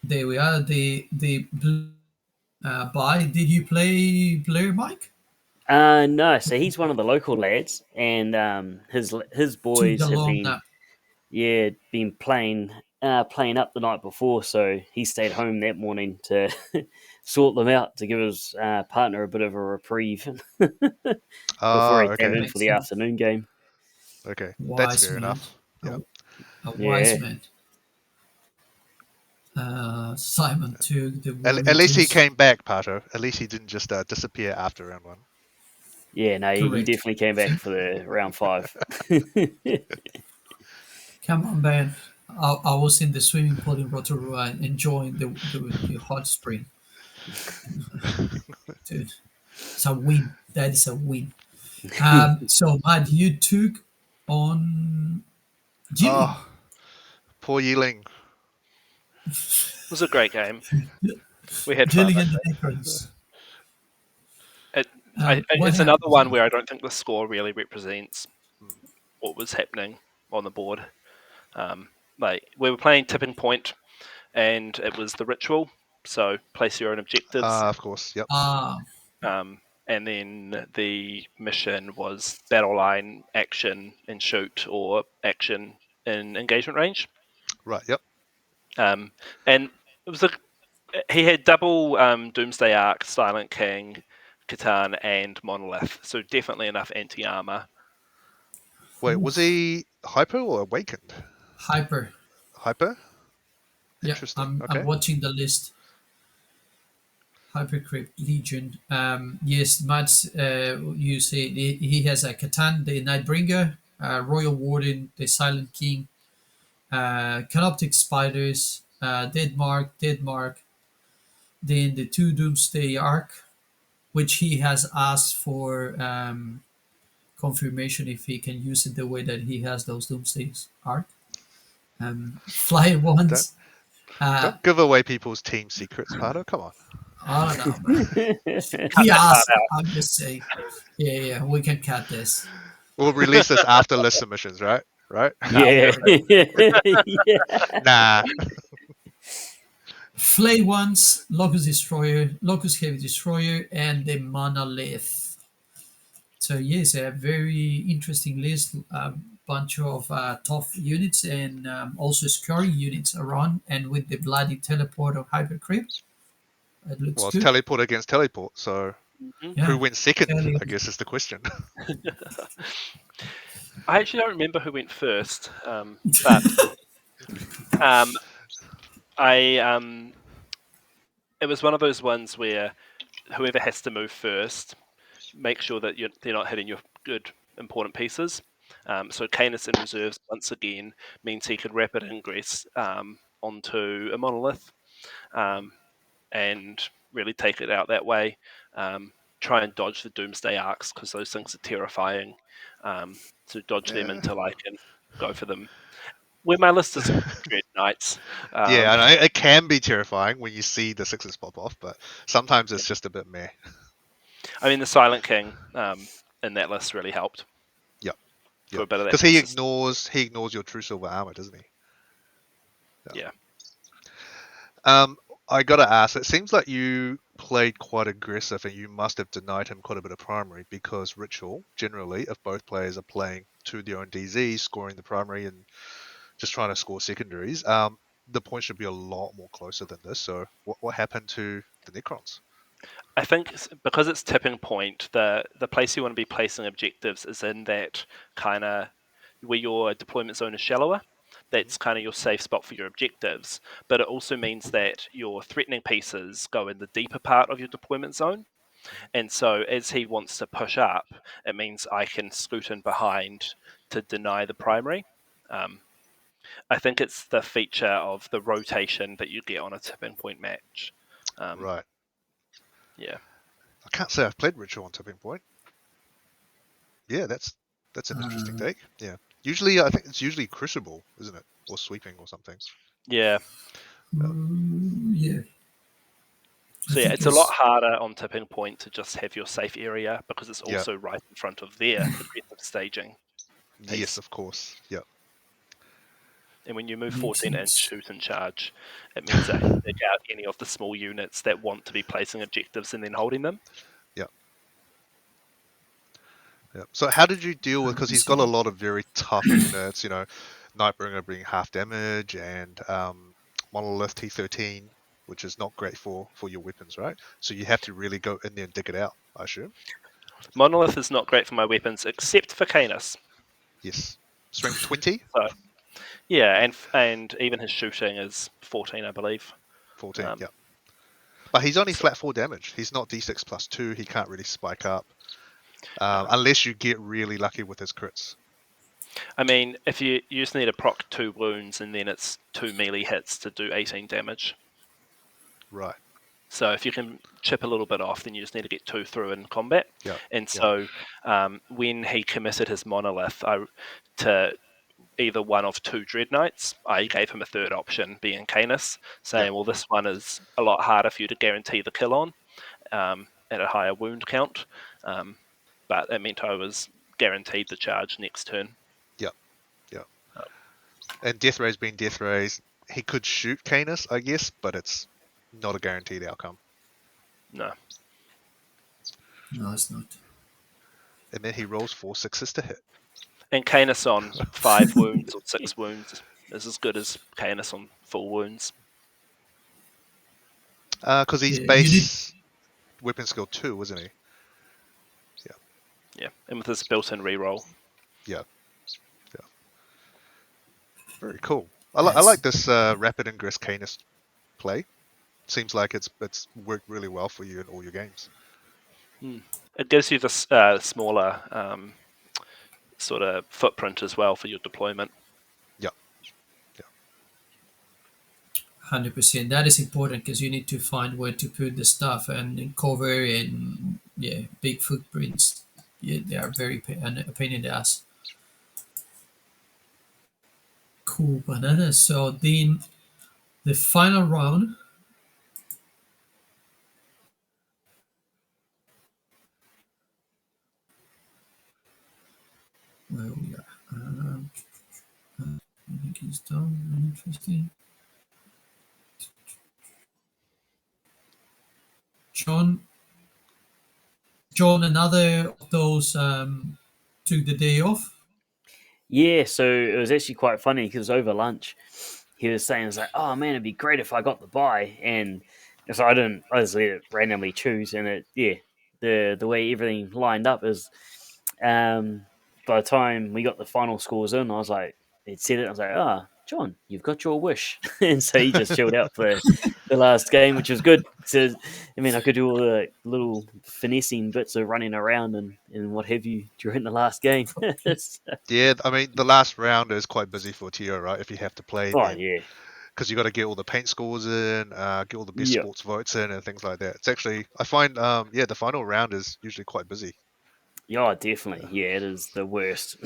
There we are. The by. Did you play Blair, Mike? No, so he's one of the local lads, and his Took the boys have long been nap. been playing up the night before, so he stayed home that morning to sort them out to give his partner a bit of a reprieve before he came Okay. in for Makes the sense. afternoon game. Okay. That's Wise fair man. enough. A, Yeah. a wise Yeah, man. Simon took the At least he Warringtons. came back, Pato. At least he didn't just disappear after round 1. yeah, no, he Correct. definitely came back for the round 5. Come on, man. I was in the swimming pool in Rotorua enjoying the hot spring. Dude, it's a win. That is a win. So, Matt, you took on Gilly. Oh, poor Yeeling. It was a great game. We had fun. Gilly I and the think. Necrons. What It's another happened one here? where I don't think the score really represents what was happening on the board. Like we were playing Tipping Point, and it was the ritual. So place your own objectives. Of course. Yep. Ah, And then the mission was battle line, action, and shoot, or action in engagement range. Right. Yep. And it was he had double Doomsday Arc, Silent King, Catan, and Monolith. So definitely enough anti armor. Wait, was oof. he hyper or awakened? Hyper. Hyper? Yeah, Interesting. I'm Okay. watching the list. Hypercrypt Legion. Yes, Mads, you say he has a Catan, the Nightbringer, Royal Warden, the Silent King, Canoptic Spiders, Dead Mark, then the two Doomsday Arc, which he has asked for confirmation if he can use it the way that he has those Doomsday Arc. Fly Don't ones. don't give away people's team secrets, Pato. Come on. I don't know, man. Cut He that part asked. out. I'm just saying. Yeah, we can cut this. We'll release this after list submissions, right? Right? yeah, yeah. Nah. Flay ones, Locust Destroyer, Locust Heavy Destroyer, and the Monolith. So yes, a very interesting list. A bunch of tough units and also scary units around, and with the bloody teleport of Hypercrypt, it looks Well, it's good. teleport against teleport, so Mhm. Yeah, who wins second, Kelly. I guess is the question. I actually don't remember who went first, but um, it was one of those ones where whoever has to move first, make sure that they're not hitting your good important pieces. So Canis in reserves once again means he could rapid ingress onto a monolith and really take it out that way. Try and dodge the Doomsday Arcs because those things are terrifying. So dodge them Yeah. until I can go for them. Where my list is Dread Knights. Yeah, I know it can be terrifying when you see the sixes pop off, but sometimes it's just a bit meh. I mean, the Silent King in that list really helped Yep. for a Yep. bit of that Because he consistency. ignores your true silver armor, doesn't he? Yeah. I gotta ask, it seems like you played quite aggressive and you must have denied him quite a bit of primary because ritual, generally, if both players are playing to their own DZ, scoring the primary and just trying to score secondaries, the points should be a lot more closer than this. So what happened to the Necrons? I think because it's tipping point, the place you want to be placing objectives is in that kind of where your deployment zone is shallower. That's kind of your safe spot for your objectives. But it also means that your threatening pieces go in the deeper part of your deployment zone. And so as he wants to push up, it means I can scoot in behind to deny the primary. I think it's the feature of the rotation that you get on a tipping point match. Right. Yeah. I can't say I've played Ritual on Tipping Point. Yeah, that's an interesting take. Yeah. Usually, I think it's usually crucible, isn't it, or sweeping or something. Yeah. Yeah. So yeah, it's a lot harder on tipping point to just have your safe area because it's Yeah. also right in front of their aggressive staging. Yes, of course. Yeah. And when you move Makes 14-inch sense. shoot and charge, it means that I can pick out any of the small units that want to be placing objectives and then holding them. Yeah. Yeah. So how did you deal with? Because he's got a lot of very tough units. You know, Nightbringer being half damage and Monolith T13, which is not great for your weapons, right? So you have to really go in there and dig it out, I assume. Monolith is not great for my weapons except for Canis. Yes. Strength 20. So yeah, and even his shooting is 14, I believe. 14. Yeah. But he's only so- flat 4 damage. He's not D6 plus 2. He can't really spike up. Unless you get really lucky with his crits. I mean, if you just need to proc 2 wounds and then it's 2 melee hits to do 18 damage. Right. So if you can chip a little bit off, then you just need to get 2 through in combat. Yeah. And so when he committed his monolith to either one of 2 Dread Knights, I gave him a third option, being Canis, saying, well, this one is a lot harder for you to guarantee the kill on at a higher wound count. But it meant I was guaranteed the charge next turn. Yeah. Yeah. And Death Ray's been Death Rays. He could shoot Canis, I guess, but it's not a guaranteed outcome. No. No, it's not. And then he rolls 4 sixes to hit. And Canis on 5 wounds or 6 wounds is as good as Canis on full wounds. Because he's base weapon skill 2, isn't he? Yeah, and with his built-in reroll. Yeah. Yeah. Very cool. I like this rapid ingress Canis play. Seems like it's worked really well for you in all your games. It gives you this smaller sort of footprint as well for your deployment. Yeah. 100%. That is important because you need to find where to put the stuff and cover and big footprints. Yeah, they are very a pain in the ass. Cool banana. So then the final round. Where we are. I think it's done. Interesting. John, another of those took the day off. Yeah, so it was actually quite funny because over lunch he was saying, "It's like, oh man, it'd be great if I got the buy," and so I just let it randomly choose, and the way everything lined up is, by the time we got the final scores in, I was like, it said it, I was like, John, you've got your wish, and so he just chilled out for the last game, which was good. So I mean, I could do all the little finessing bits of running around and what have you during the last game. Yeah, I mean, the last round is quite busy for Tio, right? If you have to play. Oh, yeah. Because you got to get all the paint scores in, get all the best sports votes in, and things like that. It's actually, I find, the final round is usually quite busy. Yeah, definitely. Yeah, it is the worst.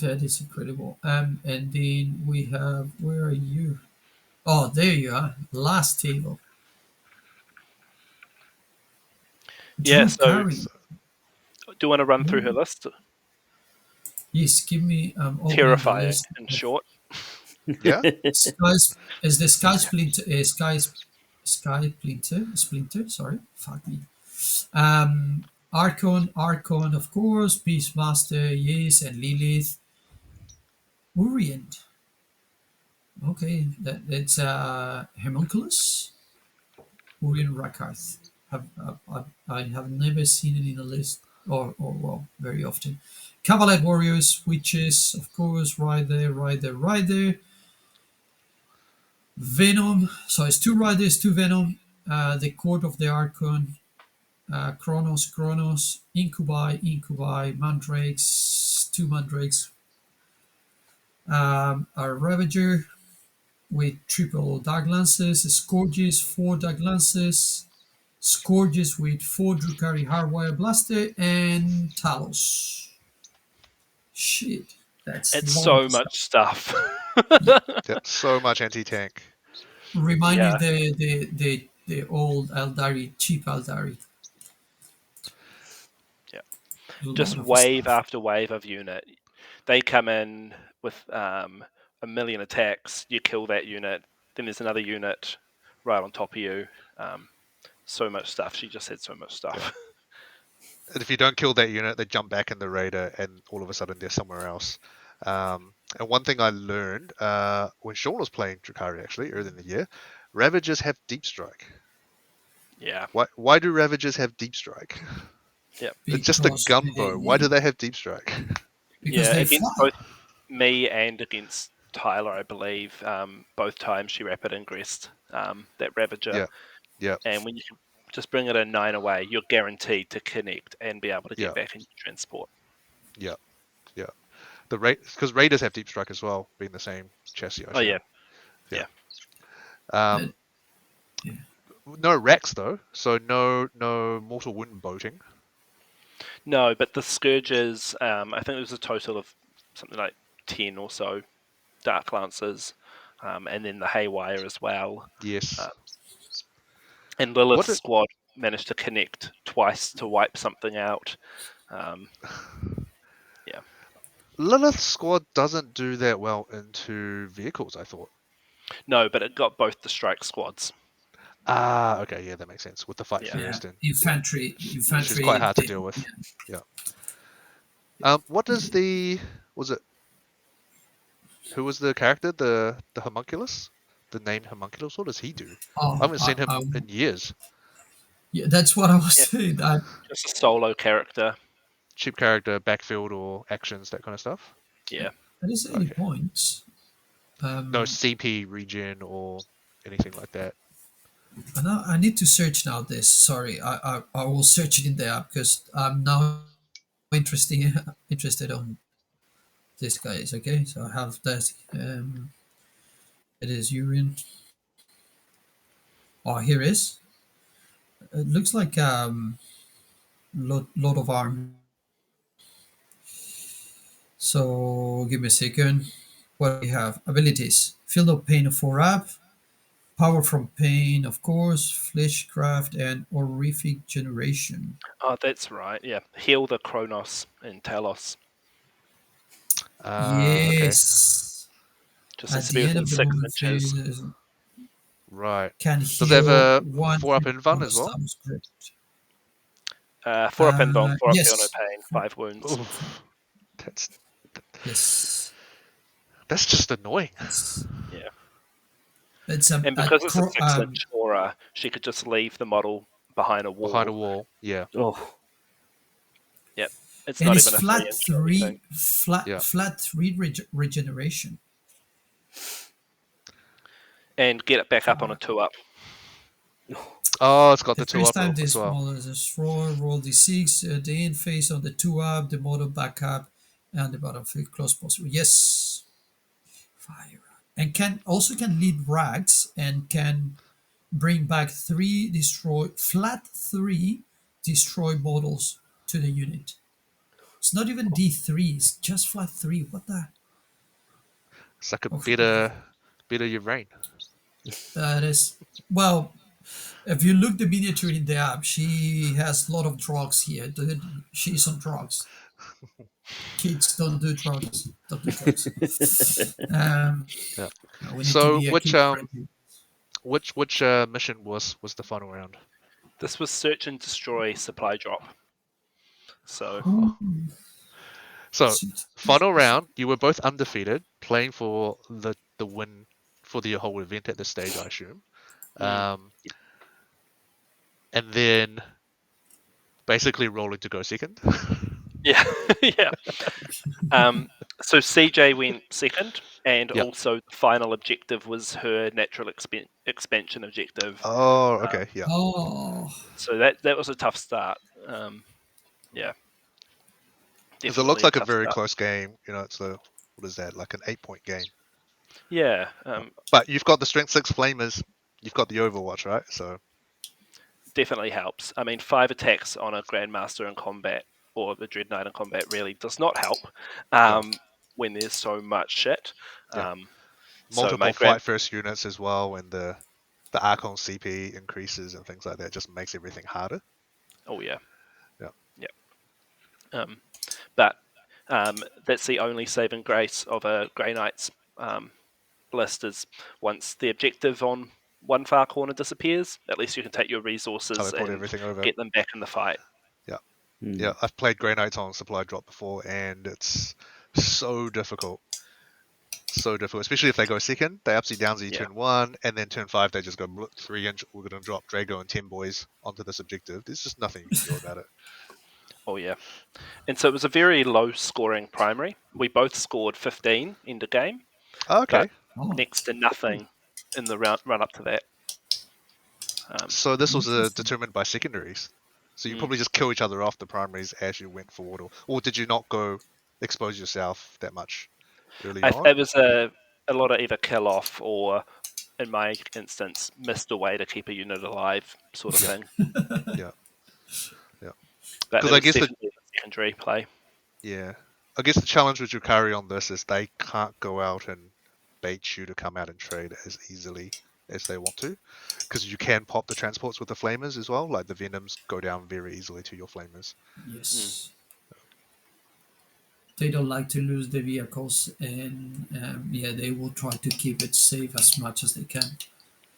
That is incredible. And then we have, where are you? Oh, there you are. Last table. Yeah, Drew so Carey. do you want to run through her list? Yes, give me opening the Terrifying, list. in short. Yeah? Is the Sky Splinter Splinter, sorry, fuck me. Archon, of course, Beastmaster, yes, and Lilith. Orient. Okay, that's Homunculus. Orient Rakarth. I have never seen it in the list, or well, very often. Cavalette Warriors, Witches, of course, Rider. Venom. So it's 2 Riders, 2 Venom. the Court of the Archon, Chronos, Incubi, Mandrakes, two Mandrakes, a Ravager with triple Dark Lances, Scourges, four Dark Lances, Scourges with four Drukhari Hardwire Blaster, and Talos. Shit, that's It's a lot of so stuff. much stuff. Yeah, so much anti-tank. Remind me Yeah. the old Eldari, cheap Eldari. Yeah. A Just lot of wave stuff. after wave of unit. They come in with a million attacks. You kill that unit. Then there's another unit right on top of you. Um, so much stuff. She just said so much stuff. And if you don't kill that unit, they jump back in the raider, and all of a sudden they're somewhere else. And one thing I learned when Sean was playing Drukhari actually earlier in the year, Ravagers have deep strike. Yeah. Why do Ravagers have deep strike? Yeah. It's just a Because gunbow. Why do they have deep strike? because Yeah. they Against fly. both me and against Tyler, I believe. Both times she rapid ingressed that Ravager. Yeah, yeah, And when you can just bring it in 9 away, you're guaranteed to connect and be able to yeah, get back in your transport. yeah, yeah. Because Raiders have deep strike as well, being the same chassis, I Oh, assume. yeah. Yeah. Uh, Um, yeah. no racks though, so no mortal wound boating. No, but the Scourges, I think it was a total of something like 10 or so Dark Lancers, and then the Haywire as well. Yes. Uh, and Lilith's What? squad managed to connect twice to wipe something out. Yeah. Lilith's squad doesn't do that well into vehicles, I thought. No, but it got both the strike squads. Ah, okay, yeah, that makes sense. With the fight Yeah. Yeah, first, and she's quite infantry. hard to deal with. Yeah. What does was it? Who was the character? The homunculus, the named homunculus. What does he do? I Oh, haven't seen him in years. yeah, that's what I was Yeah. saying. Just a solo character. Cheap character, backfield or actions, that kind of stuff. Yeah. There is any Okay. points. No Um, CP regen or anything like that. I need to search now. This. Sorry, I will search it in the app because I'm now interested on this guys. Okay, so I have that. It is urine. Oh, here is. It looks like lot of arm. So give me a second. What do we have? Abilities. Field of Pain of 4 up. Power from Pain, of course. Fleshcraft and Horrific Generation. Oh, that's right. Yeah. Heal the Kronos in Talos. Okay. Yes. Just At needs to be the end within of the 6 movement inches. phase, Right. can Does it have heal a one 4-up hit invuln on a as well? stab script. 4 up invuln, 4 up feel no Yes. pain, 5 wounds. Oof. That's Yes. just annoying. Yes. Yeah. It's And because it's a 6-inch aura, she could just leave the model behind a wall. Behind a wall. Yeah. Oh, Yep. It's and not it's even a flat 3-inch or three, anything. Yeah. flat three regeneration. And get it back up on a 2-up. Oh, it's got The the first 2-up time as this well. model is destroyed, roll d6, the end phase on the 2-up, the model back up, and the bottom field close possible. Yes. Fire. And can lead rags and can bring back three destroyed models to the unit. It's not even D3, it's just flat 3. What the? It's like a Okay. bit of your brain. That is, well, if you look the miniature in the app, she has a lot of drugs here, dude. She's on drugs. Kids don't do drugs. Don't do drugs. Um, Yeah. we need to So be a which kid friendly. mission was the final round? This was search and destroy supply drop. So So final round, you were both undefeated, playing for the win for the whole event at this stage, I assume. And then basically rolling to go second. yeah, yeah. So CJ went second, and Yep. also the final objective was her natural expansion objective. Oh, Um, okay. Yeah. Oh, so that was a tough start. Yeah, Because it looks definitely a like a tough very start. close game. It's a what is that? Like an 8-point game. Yeah, But you've got the Strength 6 Flamers. You've got the Overwatch, right? So definitely helps. I mean, 5 attacks on a Grandmaster in combat or the Dread Knight in combat really does not help yeah, when there's so much shit. yeah. Um, so my Multiple grand, fight first units as well, when the Archon CP increases and things like that, just makes everything harder. oh yeah, Yeah. yeah. Um, but that's the only saving grace of a Grey Knight's list is once the objective on one far corner disappears, at least you can take your How they resources put and everything over. get them back in the fight. Yeah. Mm. Yeah. I've played Grey Knights on supply drop before, and it's so difficult. So difficult, especially if they go second. They upsy downsy Yeah. turn 1, and then turn 5 they just go 3 inch. We're going to drop Drago and 10 boys onto this objective. There's just nothing you can do about it. Oh yeah. And so it was a very low scoring primary. We both scored 15 in the game, Oh, but okay. oh, next to nothing in the run up to that. So this was interesting. determined by secondaries. So you Mm. probably just kill each other off the primaries as you went forward, or did you not go expose yourself that much early on? It was a lot of either kill off or, in my instance, missed a way to keep a unit alive, sort of Yeah, thing. yeah, yeah. But Because it I was guess the definitely a secondary play. yeah, I guess the challenge with Yukari on this is they can't go out and bait you to come out and trade as easily as they want to, because you can pop the transports with the flamers as well. Like the venoms go down very easily to your flamers. Mm. Yes. They don't like to lose the vehicles, and yeah, they will try to keep it safe as much as they can.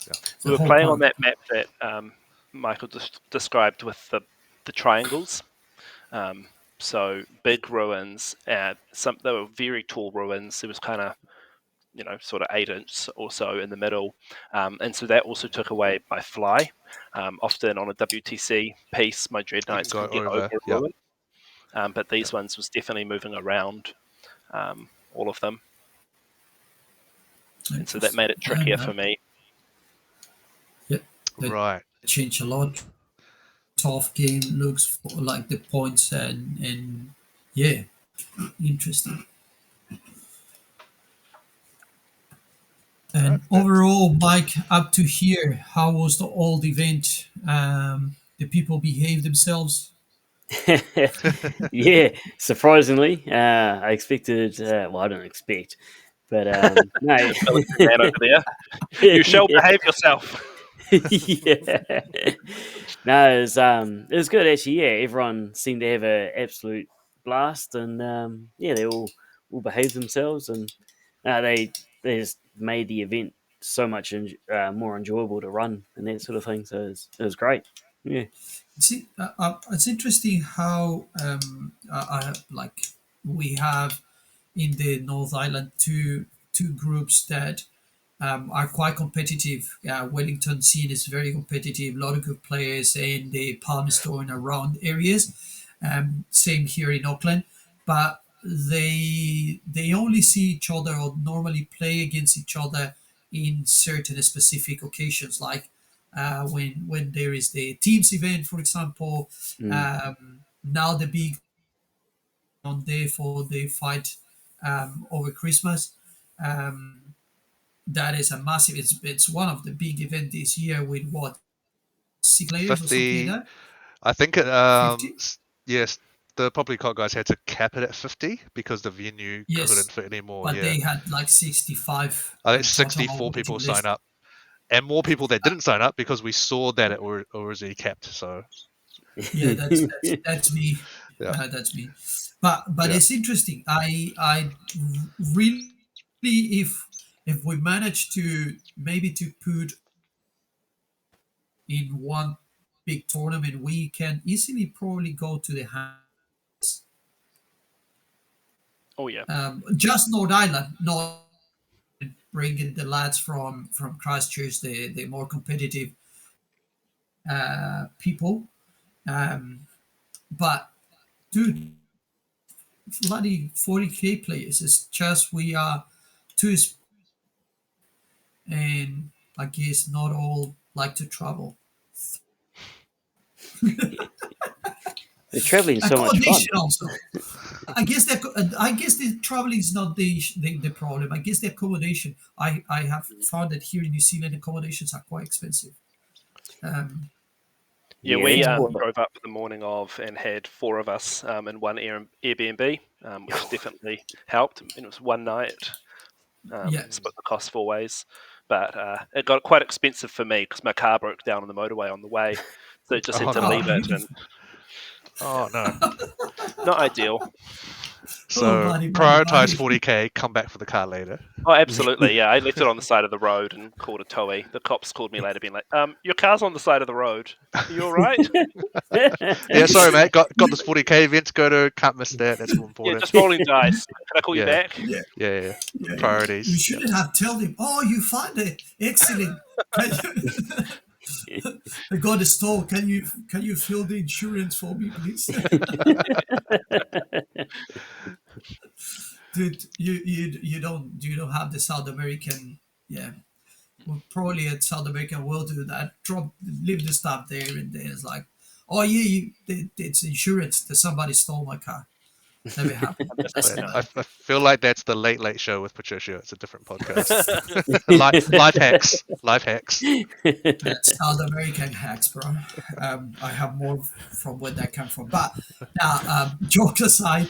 Yeah, We The were whole playing on point. that map that Michael described with the triangles. Um, so big ruins. Some they were very tall ruins. There was kind of sort of 8 inch or so in the middle, and so that also took away my fly. Often on a WTC piece, my Dread you can Knights go can get over over. a Yeah, ruin, but yeah. these ones was definitely moving around all of them, and so that Interesting. made it trickier for me. Yeah, they Right. change a lot. Tough game looks for, like the points, and yeah, interesting. All right. And overall, Mike, up to here, how was the old event? The people behave themselves. Yeah, surprisingly, I expected. Well, I don't expect, but no. Military man over there, you shall Yeah. behave yourself. Yeah. No, it was good actually. Yeah, everyone seemed to have an absolute blast, and yeah, they all behaved themselves, and they just made the event so much more enjoyable to run and that sort of thing. So it was great. Yeah. See, it's interesting how like we have in the North Island two groups that are quite competitive. Wellington scene is very competitive. A lot of good players in the Palmerston and around areas. Same here in Auckland, but they only see each other or normally play against each other in certain specific occasions, like when there is the teams event, for example. Mm. Now the big on day for the fight over Christmas. Um, that is a massive. It's one of the big events this year with what 6 players or something like 50. that. I think 50. yes, the Property Cop guys had to cap it at 50 because the venue couldn't Yes, fit any more. but Yeah, they had like 65 I think total 64 waiting people sign list. up, and more people that didn't sign up because we saw that it was already capped. So Yeah, that's me. yeah, That's me. But yeah, it's interesting. I really, if we manage to maybe to put in one big tournament, we can easily probably go to the Oh yeah, just North Island, not bringing the lads from Christchurch, the more competitive people. Um, but dude, bloody 40k players. It's just we are two, and I guess not all like to travel. The travelling so much fun. Accommodation also. I guess the traveling is not the problem. I guess the accommodation. I have found that here in New Zealand accommodations are quite expensive. Um, Yeah, Yeah, we that's what. drove up the morning of and had four of us in one Airbnb, which definitely helped. And it was one night, yeah, split the cost four ways. But it got quite expensive for me because my car broke down on the motorway on the way. So it just had Oh to no! leave it, and Oh no! not ideal. oh, So buddy, buddy, prioritize buddy. 40k. Come back for the car later. Oh, absolutely. Yeah, I left it on the side of the road and called a towee. The cops called me later, being like, "Your car's on the side of the road. Are you all right?" Yeah, sorry, mate. Got this 40k event to go to. Can't miss that. That's more Yeah, important. just rolling dice. Can I call you Yeah, back? Yeah, yeah. yeah. You Priorities. shouldn't have told him. Oh, you found it. Excellent. I got a stall. Can you fill the insurance for me, please? Dude, you don't have the South American. Yeah, well, probably at South American will do that. Leave the stuff there, and then it's like, oh yeah, it's insurance that somebody stole my car. Never happened. That's But not I feel like that's the Late Late Show with Patricia. It's a different podcast. Life hacks. Life hacks. that's South American hacks, bro. I have more from where that come from. But now, jokes aside,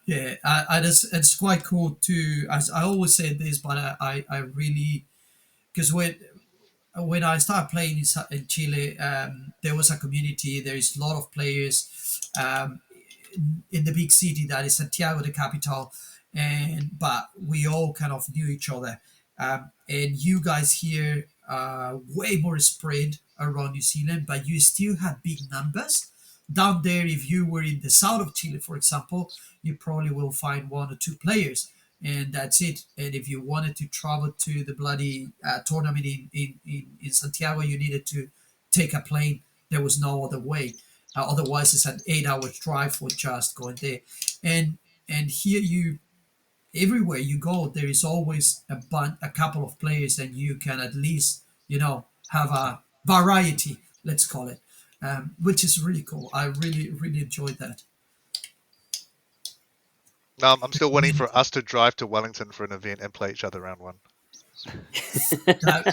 yeah, it's quite cool to. As I always say this, but I really because when I started playing in Chile, there was a community. There is a lot of players in the big city that is Santiago, the capital, and but we all kind of knew each other. And you guys here are way more spread around New Zealand, but you still have big numbers. Down there, if you were in the south of Chile, for example, you probably will find one or two players, and that's it. And if you wanted to travel to the bloody tournament in Santiago, you needed to take a plane. There was no other way. Otherwise, it's an 8 hour drive for just going there. And and here you everywhere you go, there is always a couple of players, and you can at least have a variety. Let's call it, which is really cool. I really really enjoyed that. I'm still waiting for us to drive to Wellington for an event and play each other round one. Now,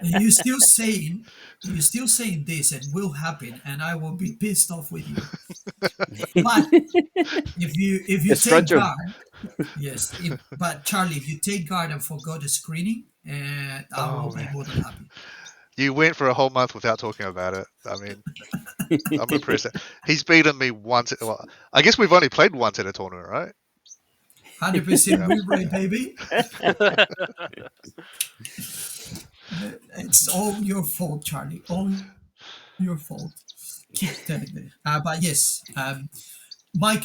you're still saying you're still saying this, and will happen, and I will be pissed off with you. But if you It's take fragile. guard, yes. But Charlie, if you take guard and forgot the screening, I Oh will be man, more than happy. you went for a whole month without talking about it. I mean, I'm impressed. He's beaten me once. Well, I guess we've only played once at a tournament, right? 100% Yeah. win rate, baby. It's all your fault, Charlie. All your fault. Technically. But yes, Mike.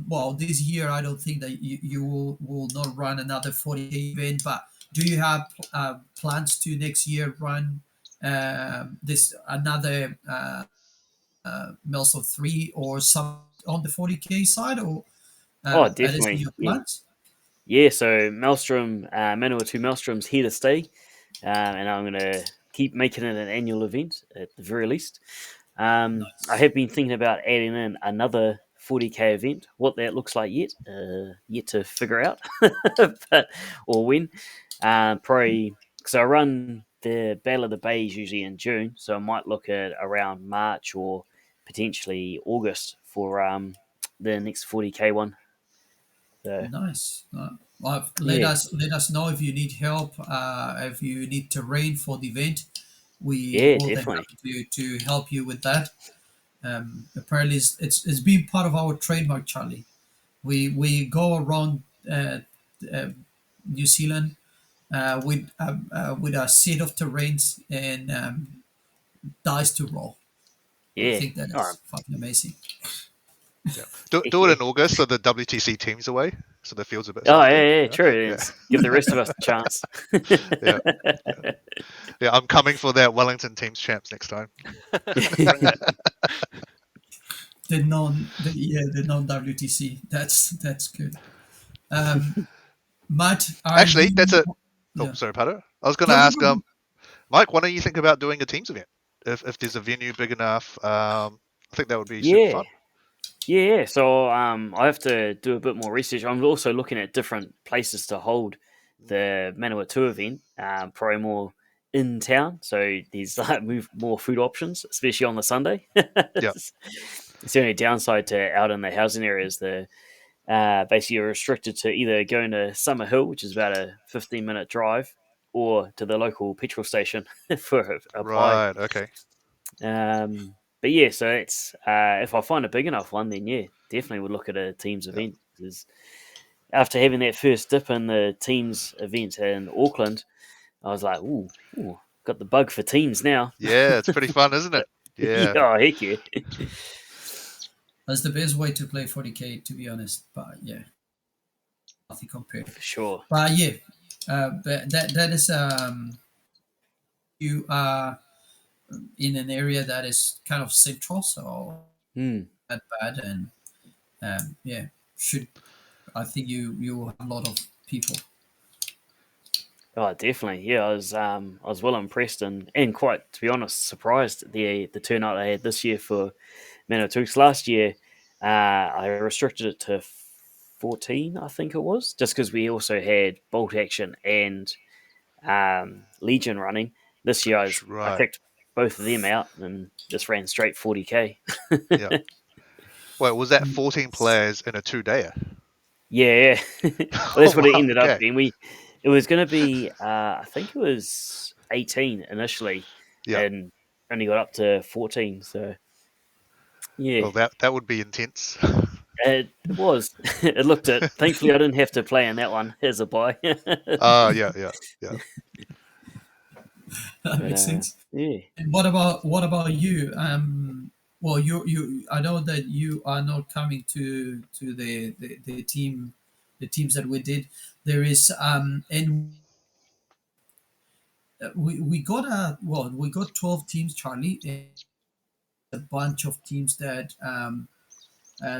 Well, this year I don't think that you will not run another 40 event. But do you have plans to next year run this another Maelstrom 3 or some on the 40k side, or Oh, that is in definitely. your Yeah. plans? Yeah, so Maelstrom, Manawatu Maelstrom's here to stay, and I'm going to keep making it an annual event at the very least. I have been thinking about adding in another 40k event. What that looks like yet to figure out, but or when. Probably because I run the Battle of the Bays usually in June, so I might look at around March or potentially August for the next 40k one. So Nice. Well, let yeah, us know if you need help, if you need terrain for the event. We yeah, more than definitely. happy to help you with that. Apparently, it's been part of our trademark, Charlie. We go around uh, New Zealand with a set of terrains and dice to roll. I Yeah. think that All right. is fucking amazing. Yeah. Do it in August so the WTC team's away, so the field's a bit Oh, softer. yeah, Yeah. true. Yeah. It's give the rest of us a chance. Yeah. Yeah. I'm coming for that Wellington team's champs next time. Bring it. the non WTC. That's good. Um, Matt, are Actually, that's you? a. Oh, Yeah. sorry, Pato. I was going to Go go ask, go go. Mike, why don't you think about doing a Teams event? If there's a venue big enough, I think that would be super Yeah, fun. yeah. So I have to do a bit more research. I'm also looking at different places to hold the Manawatu event, probably more in town. So there's like more food options, especially on the Sunday. Yeah, It's the only downside to out in the housing areas. The basically you're restricted to either going to Summer Hill, which is about a 15-minute drive, or to the local petrol station for a pie. right. Okay. But yeah, so it's if I find a big enough one, then yeah, definitely would look at a teams Yeah. event. Because after having that first dip in the teams event in Auckland, I was like, ooh, got the bug for teams now. Yeah, it's pretty fun, isn't it? Yeah. Yeah, heck yeah, That's the best way to play 40k, to be honest. But yeah, nothing compared. for sure. But yeah, but that is you are in an area that is kind of central, so Hmm. not bad, and yeah, should I think you will have a lot of people. Oh, definitely. Yeah, I was well impressed and quite, to be honest, surprised at the turnout I had this year for Manawatu. 'Cause last year, I restricted it to 14, I think it was, just because we also had Bolt Action and Legion running. This year, I Right. kicked both of them out and just ran straight 40k. Yeah. Wait, was that 14 players in a 2-dayer? Yeah, yeah. Well, Oh that's what it wow. ended up Okay. being. It was going to be, I think it was 18 initially, Yeah. and only got up to 14. So yeah, Well, that would be intense. it was. It looked it. Thankfully, I didn't have to play in that one as a buy. But Yeah, yeah, yeah. That makes sense. yeah, And what about you? Well, you I know that you are not coming to the team, the teams that we did. There is and we got we got 12 teams, Charlie, and a bunch of teams that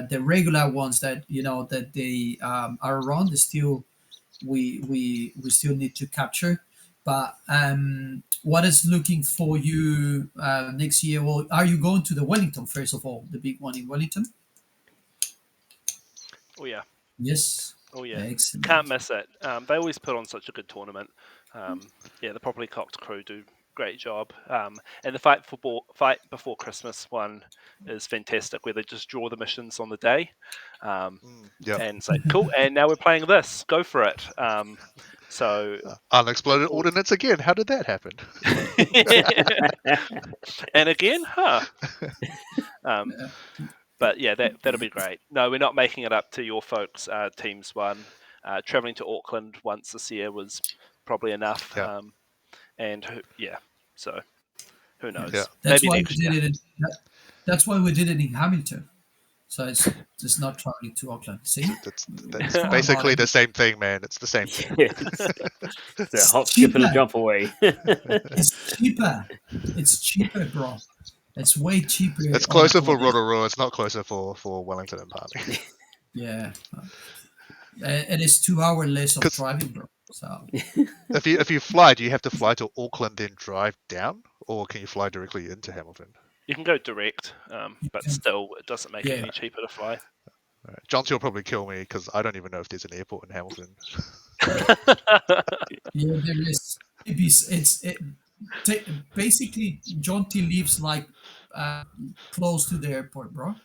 the regular ones that that they are around. They still we still need to capture. But what is looking for you next year? Well, are you going to the Wellington first of all, the big one in Wellington? Oh yeah, Yes, oh yeah, can't excellent. miss it. They always put on such a good tournament. Yeah, the Properly Cocked crew do great job. And the fight before Christmas one is fantastic, where they just draw the missions on the day, Yeah. and say, "Cool," and now we're playing this. Go for it. So it's Unexploded always ordnance again. How did that happen? and again, huh? Um, Uh, but yeah, that'll be great. No, we're not making it up to your folks. Teams one, traveling to Auckland once this year was probably enough. Yeah. And yeah, so who Yeah. knows? that's Maybe why we next year. did it. That's why we did it in Hamilton. So it's not traveling to Auckland. See, we That's thought about basically it. the same thing, man. It's the same thing. yeah, it's a It's hop, skip, and a cheaper. jump away. It's cheaper. It's cheaper, bro. It's way cheaper It's on closer for accommodation. Rotorua. It's not closer for Wellington and Palmy. Yeah, it is 2 hour less of Because driving, bro. So if you fly, do you have to fly to Auckland then drive down, or can you fly directly into Hamilton? You can go direct, you but can, still, it doesn't make it yeah, any cheaper to fly. Right. John will probably kill me because I don't even know if there's an airport in Hamilton. yeah. There is. Basically John T lives like uh, close to the airport, bro.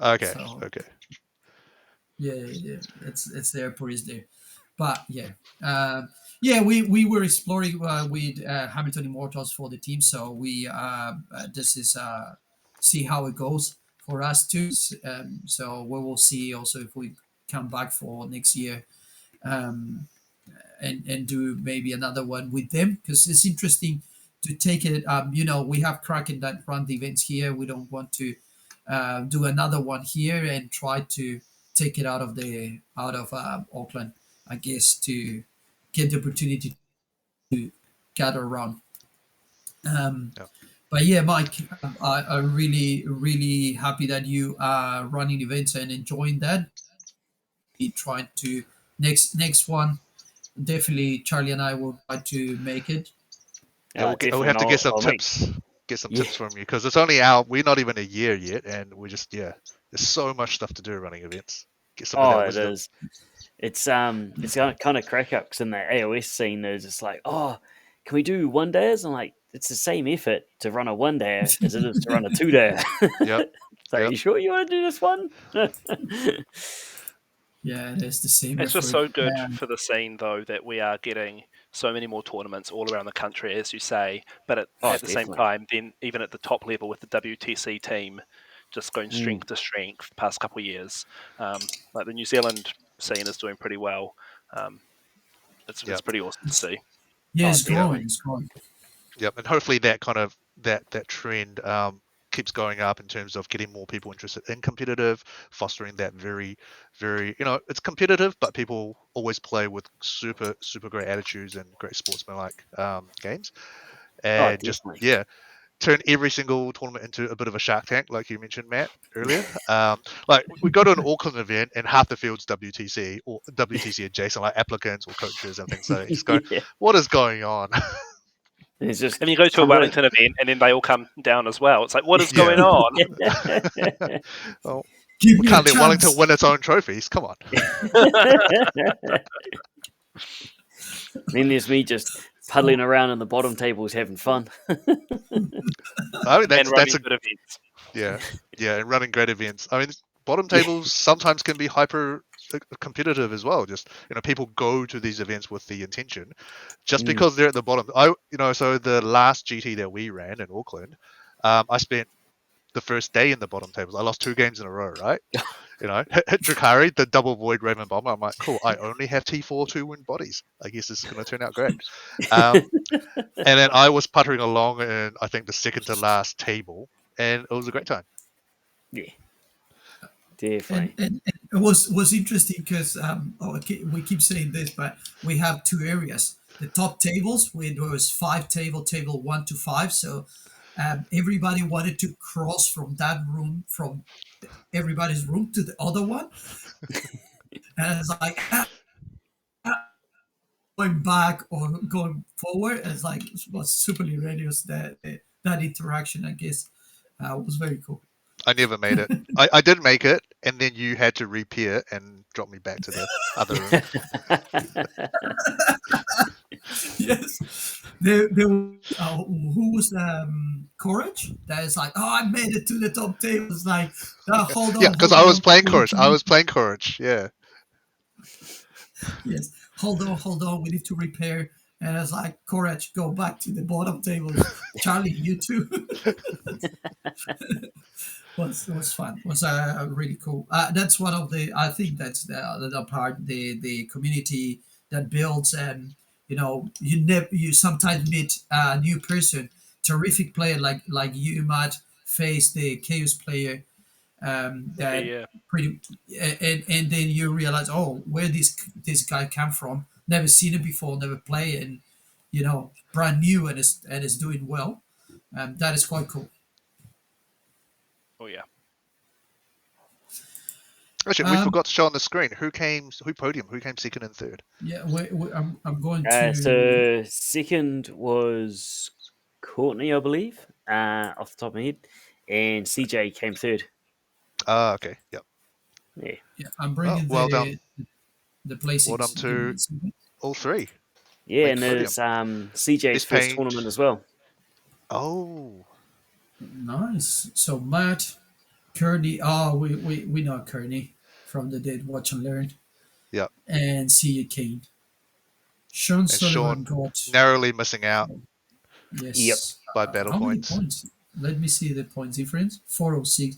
Okay. So Okay. yeah, yeah, yeah. It's the airport is there, but yeah, yeah. We were exploring with Hamilton Immortals for the team, so we this is see how it goes for us too. So we will see also if we come back for next year. Um, and do maybe another one with them because it's interesting to take it. We have Kraken that run the events here. We don't want to do another one here and try to take it out of Auckland, I guess, to get the opportunity to gather around. Um, Yeah. But yeah, Mike, I'm really, really happy that you are running events and enjoying that. We trying to next one. Definitely, Charlie and I will try to make it. Yeah, we'll Definitely, have and to get some I'll make. tips. Get some Yeah. tips from you because it's only out. We're not even a year yet, and we're just There's so much stuff to do running events. Get some of Oh, that it wisdom. is. It's kind of crack up because in the AOS scene, they're just like, oh, can we do one days? I'm like, it's the same effort to run a one day as it is to run a 2 day. Yep. So, Yep. you sure you want to do this one? Yeah, it is the same It's just effort. so good for the scene, though, that we are getting so many more tournaments all around the country, as you say. But Oh, at the same definitely. time, then even at the top level with the WTC team, just going Mm. strength to strength past couple of years. Like the New Zealand scene is doing pretty well. Um, it's Yep. pretty awesome to see. Yeah, Oh, it's growing. definitely. It's growing. Yep. And hopefully that kind of that trend keeps going up in terms of getting more people interested in competitive, fostering that very it's competitive, but people always play with super great attitudes and great sportsmanlike games, Oh, and just definitely. turn every single tournament into a bit of a Shark Tank, like you mentioned, Matt, earlier. Like we go to an Auckland event and half the field's WTC or WTC adjacent, like applicants or coaches and things like that. You just go, Yeah. what is going on? It's just And you go to a some of Wellington event, and then they all come down as well. It's like, what is Yeah. going on? the. Well, Give we me a can't let Wellington chance. win its own trophies. Come on. Then there's me just So, puddling around in the bottom tables having fun. I mean, And that's running a good events. yeah, yeah, and running great events. I mean, bottom tables sometimes can be hyper competitive as well. Just people go to these events with the intention, just Mm. because they're at the bottom. So the last GT that we ran in Auckland, I spent the first day in the bottom tables. I lost 2 games in a row, right? Hit Drakari, the double void Raven Bomber. I'm like, cool. I only have T4 2 win bodies. I guess this is going to turn out great. Um, and then I was puttering along in I think the second to last table, and it was a great time. Yeah, and, definitely. and, and it was interesting because we keep saying this, but we have two areas. The top tables, where there was table 1 to 5. So everybody wanted to cross from that room, from everybody's room to the other one. And it's like going back or going forward. It's like it was super hilarious that interaction. I guess was very cool. I never made it. I did make it, and then you had to repair and drop me back to the other room. Yes, there was, who was Courage? That is like, oh, I made it to the top table. It's like, Yeah, because hold I was on, playing we need Courage. I to was playing Courage. Yeah. yes, hold on, we need to repair. And it's like, Courage, go back to the bottom tables. Charlie, you too. Was fun. Was really cool. That's one of the. I think that's the part, the community that builds, and you sometimes meet a new person, terrific player like you might face the chaos player, that Yeah. pretty, and then you realize, oh, where this guy come from, never seen it before, never played, and brand new, and is doing well. That is quite cool. Oh yeah. Actually, we Um, forgot to show on the screen who podium, who came second and third. Yeah, I'm going to. So second was Courtney, I believe, off the top of my head, and CJ came third. Ah, okay. Yep. Yeah, Yeah, I'm Well, bringing well done. the Well done placings. Give me to a second. all three. yeah, Make and the podium. it's CJ's Best first paint. tournament as well. Oh, Nice. So Matt, Kearney. Oh, we know Kearney from the Dead Watch and Learn, yep. and see Kane. Sean And Sullivan Sean got, narrowly missing out Yep. yes. by battle How many points. points? Let me see the points difference. 406,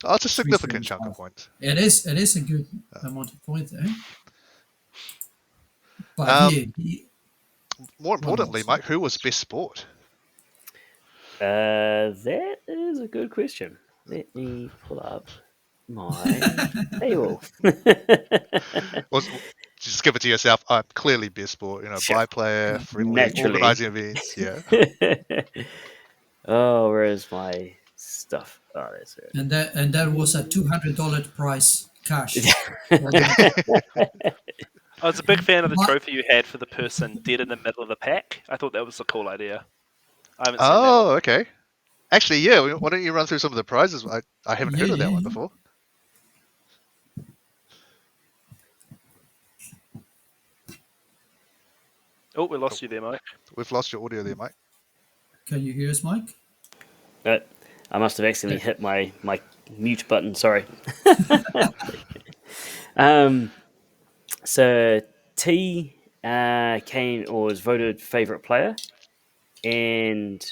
Oh, it's a significant chunk of 375. points. It is. It is a good Uh, amount of points, eh? But Um, yeah, more what importantly, else? Mike, who was best sport? That is a good question. Let me pull up my table. Was just give it to yourself. I'm clearly best sport. Sure. By player, friendly, Naturally. organizing events. Yeah. Oh, where is my stuff? Oh, that's And that was a $200 prize cash. Well done. it. I was a big fan of the But trophy you had for the person dead in the middle of the pack. I thought that was a cool idea. I haven't seen that one. Oh, okay. Actually, yeah. Why don't you run through some of the prizes? I haven't yeah, heard of that yeah, one yeah. before. Oh, we Oh, lost you there, Mike. we've lost your audio there, Mike. Can you hear us, Mike? But I must have accidentally hit my mute button. Sorry. Um, so T came or was voted favorite player, and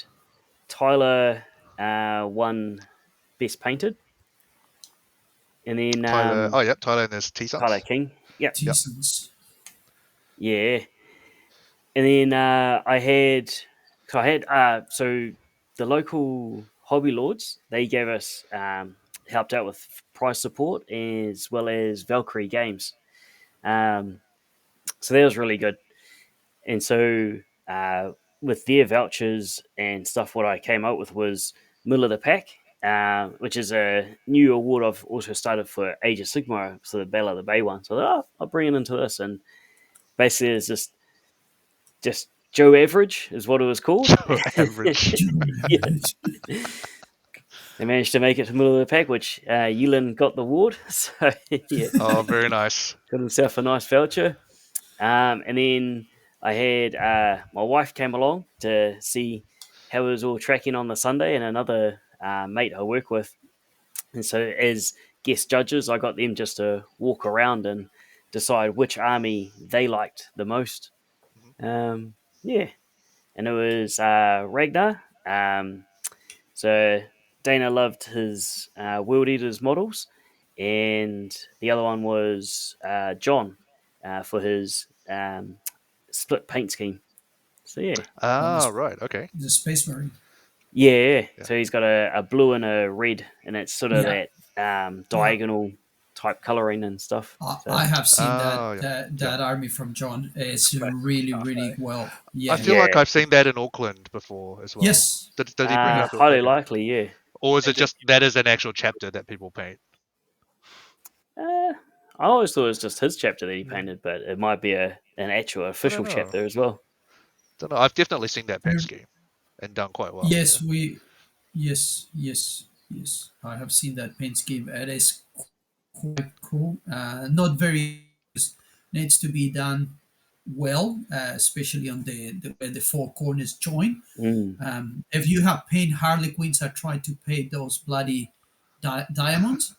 Tyler won best painted, and then Tyler. Oh, yep. Tyler and his T Tyler Sons. King. Yep. Yep. Decent. Yeah. And then so the local hobby lords, they gave us helped out with prize support as well as Valkyrie games. Um, so that was really good. And so with their vouchers and stuff, what I came up with was middle of the pack, which is a new award I've also started for Age of Sigmar, so the Battle of the Bay one. So I'll bring it into this, and basically it's just Joe Average is what it was called. So average. Yeah, they managed to make it to the middle of the pack, which Yulin got the award. So yeah, Oh, very nice. got himself a nice voucher. And then I had my wife came along to see how it was all tracking on the Sunday, and another mate I work with. And so, as guest judges, I got them just to walk around and decide which army they liked the most. Mhm. Yeah, and it was Ragnar. So Dana loved his World Eaters models, and the other one was John for his split paint scheme. So yeah, Oh, Ah, right. Okay. the Space Marine. yeah. Yeah. So he's got a blue and a red, and it's sort of Yeah, that yeah. diagonal type coloring and stuff. I So have seen that Oh, yeah. that Yeah. that army from John. It's Classic really stuff, really eh? well. I Yeah. feel like yeah, I've seen that in Auckland before as well. Yes. Did he bring it Yeah. to? highly Okay. likely, yeah. Or is And it just just that is an actual chapter that people paint? Uh, I always thought it was just his chapter that he Mm, painted, but it might be an actual I don't official know. chapter as well. Don't know. I've definitely seen that paint There- scheme and done quite well. Yeah. Yes, we. Yes, yes, yes. I have seen that paint scheme. It is quite cool. Not very needs to be done well, especially on the where the four corners join. Mm. If you have paint Harlequins are trying to paint those bloody diamonds,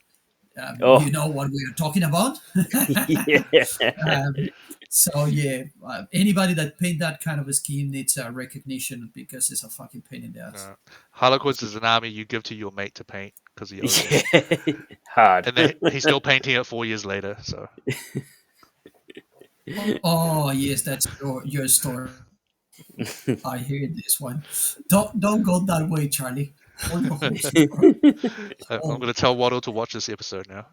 Oh, you know what we are talking about. yeah. um, so yeah, anybody that paint that kind of a scheme needs a recognition because it's a fucking pain in the ass. Harlequins is an army you give to your mate to paint because he owes it, Yeah. Hard. and then he's still painting it 4 years later. So Oh yes, that's your story. I hear this one. Don't go that way, Charlie. Hold your horses. I'm Oh going to tell Waddle to watch this episode now.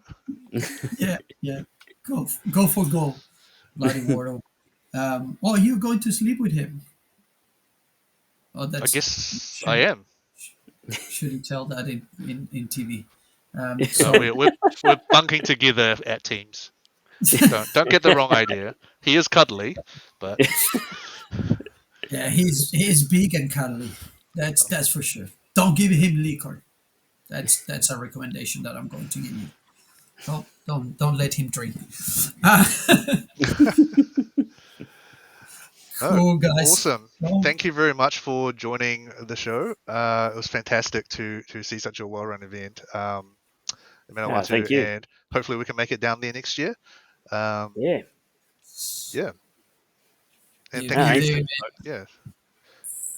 yeah, yeah. Go for goal, bloody Wardle. Oh, you're going to sleep with him. Oh, I that's guess I shouldn't am. shouldn't tell that in TV. No, So we're bunking together at teams. Don't get the wrong idea. He is cuddly, but yeah, he's big and cuddly. That's for sure. Don't give him liquor. That's a recommendation that I'm going to give you. Don't let him drink. no, Cool guys. awesome. Well, Thank you very much for joining the show. It was fantastic to see such a well-run event in Thank Manawatu, you. and hopefully we can make it down there next year. Um, Yeah. yeah, and you thank No, be you. thanks. there Yeah,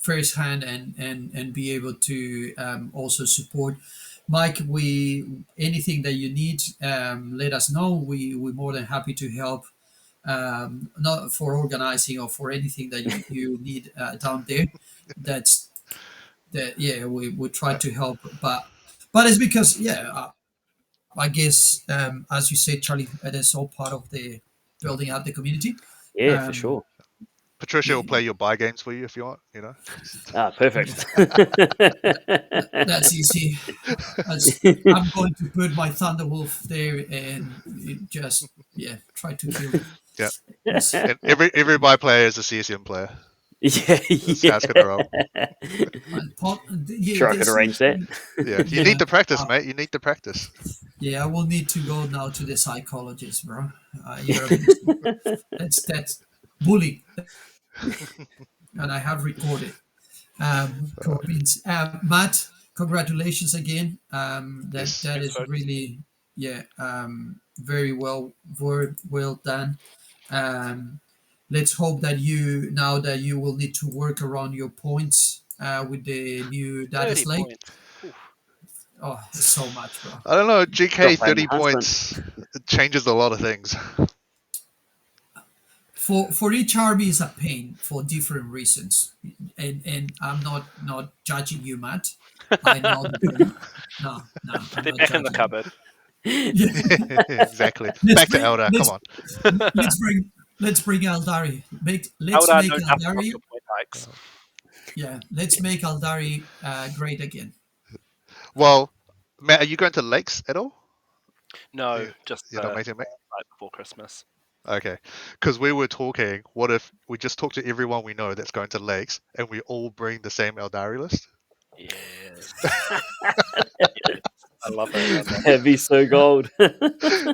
firsthand and be able to also support Mike. We anything that you need, let us know. We're more than happy to help. Not for organizing or for anything that you need down there. That's that. Yeah, we try uh, to help, but it's because yeah, I guess as you said, Charlie, it is all part of the building up the community. Yeah, for Um, sure. Patricia Yeah, will play your buy games for you if you want. Ah, perfect. that's easy. I'm going to put my Thunderwolf there and just try to kill it. Yeah, Yes. and every buy player is a CSM player. Yeah, That's how it's gonna roll. Yeah, sure, I could this arrange is that. Yeah, you need yeah. to practice, mate. You need to practice. Yeah, I will need to go now to the psychologist, bro. You're amazing. That's bullying, and I have recorded. Cool beans. Matt, congratulations again. Yes. That Thanks, is folks. really very well done. Um, let's hope that you will need to work around your points with the new data 30 slate. points. Oof. Oh, it's so much, bro. I don't know. GK Drop that 30 enhancement. points it changes a lot of things. For each army is a pain for different reasons, and I'm not judging you, Matt. I know the pain. No, I'm They're not back in the judging you. cupboard. Yeah. Exactly. let's Back to bring Elder. Come let's on. let's bring Aldari. Let's Eldar make don't double up Aldari. your point hikes. Yeah, let's make Aldari great again. Well, Matt, are you going to Lakes at all? No, Yeah, just you're the not making it. night before Christmas. Okay, because we were talking. What if we just talk to everyone we know that's going to Lakes, and we all bring the same Eldari list? Yes. Yes. I love it. I love That'd be so Uh, gold.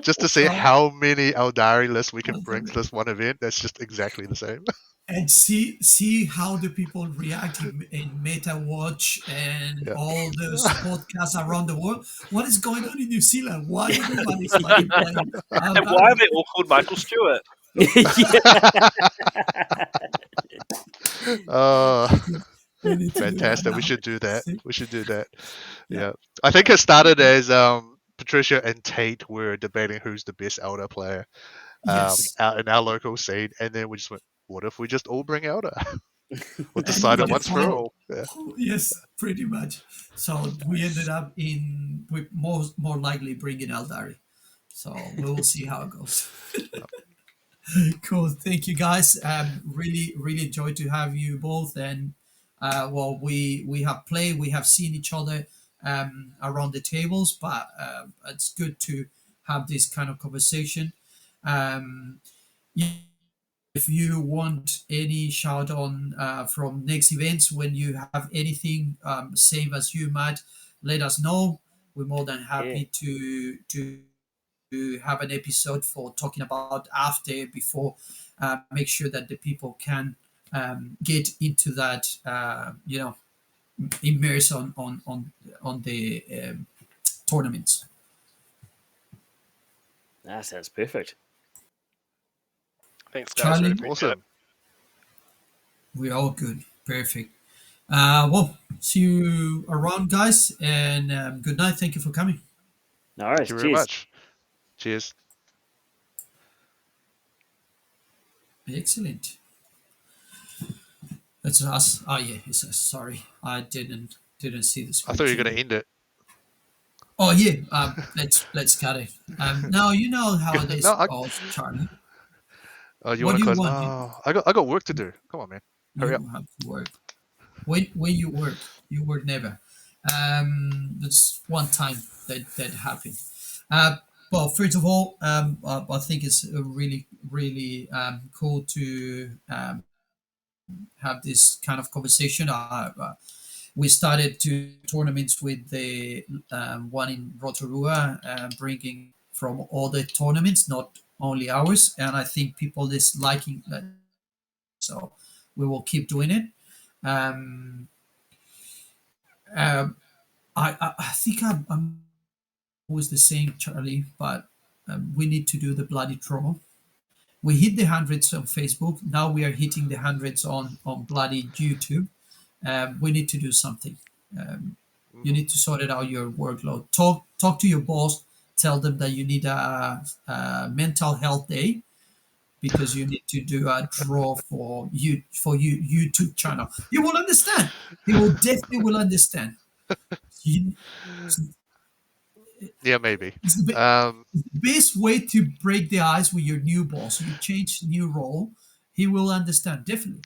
Just to see so how many Eldari lists we can bring to Aldari. this one event. That's just exactly the same. And see how the people react in Meta Watch and Yeah. all those podcasts around the world. What is going on in New Zealand? Why everybody's fucking playing And why are Aldari? they all called Michael Stewart? Yeah. Oh, We need to do that fantastic. We now. should do that. See? We should do that. Yeah. Yeah. I think it started as Patricia and Tate were debating who's the best Elder player Yes. out in our local scene, and then we just went, what if we just all bring Elder? We'll And decide we it Got just once for find all. Yeah. yes, pretty much. So we ended Nice. up in with more likely bringing Aldari. So we will see how it goes. Cool. Thank you, guys. Really enjoyed to have you both. And well, we have played, we have seen each other around the tables, but it's good to have this kind of conversation. Um, yeah, if you want any shout on from next events when you have anything same as you, Matt, let us know. We're more than Yeah. happy to have an episode for talking about after before. Make sure that the people can get into that. Immerse on the tournaments. That sounds perfect. Thanks, guys. Really Charlie, appreciate it. Awesome. we're all good. Perfect. Well, see you around, guys, and good night. Thank you for coming. All Thank right. you very Cheers. much. Cheers. Excellent. That's us. Oh yeah, it's us. Sorry, I didn't see the I thought script you were here. going to end it. Oh yeah, let's cut it. Now you know how this No, goes, Charlie. oh, you What want do to you close? want? Oh, I got work to do. Come on, man. Hurry up. You have to work. When you work never. That's one time that happened. Uh, well, first of all, I think it's really cool to have this kind of conversation. We started two tournaments with the one in Rotorua, bringing from all the tournaments, not only ours. And I think people is liking that, so we will keep doing it. Um, um, I think I'm always the same, Charlie, but we need to do the bloody draw. We hit the hundreds on Facebook. Now we are hitting the hundreds on bloody YouTube. We need to do something. Um, you Hmm. need to sort it out your workload. Talk to your boss. Tell them that you need a mental health day because you need to do a draw for you YouTube channel. You will understand. He will definitely will understand. You, Yeah, maybe. it's the Um, best way to break the ice with your new boss. You change new role, He will understand, definitely.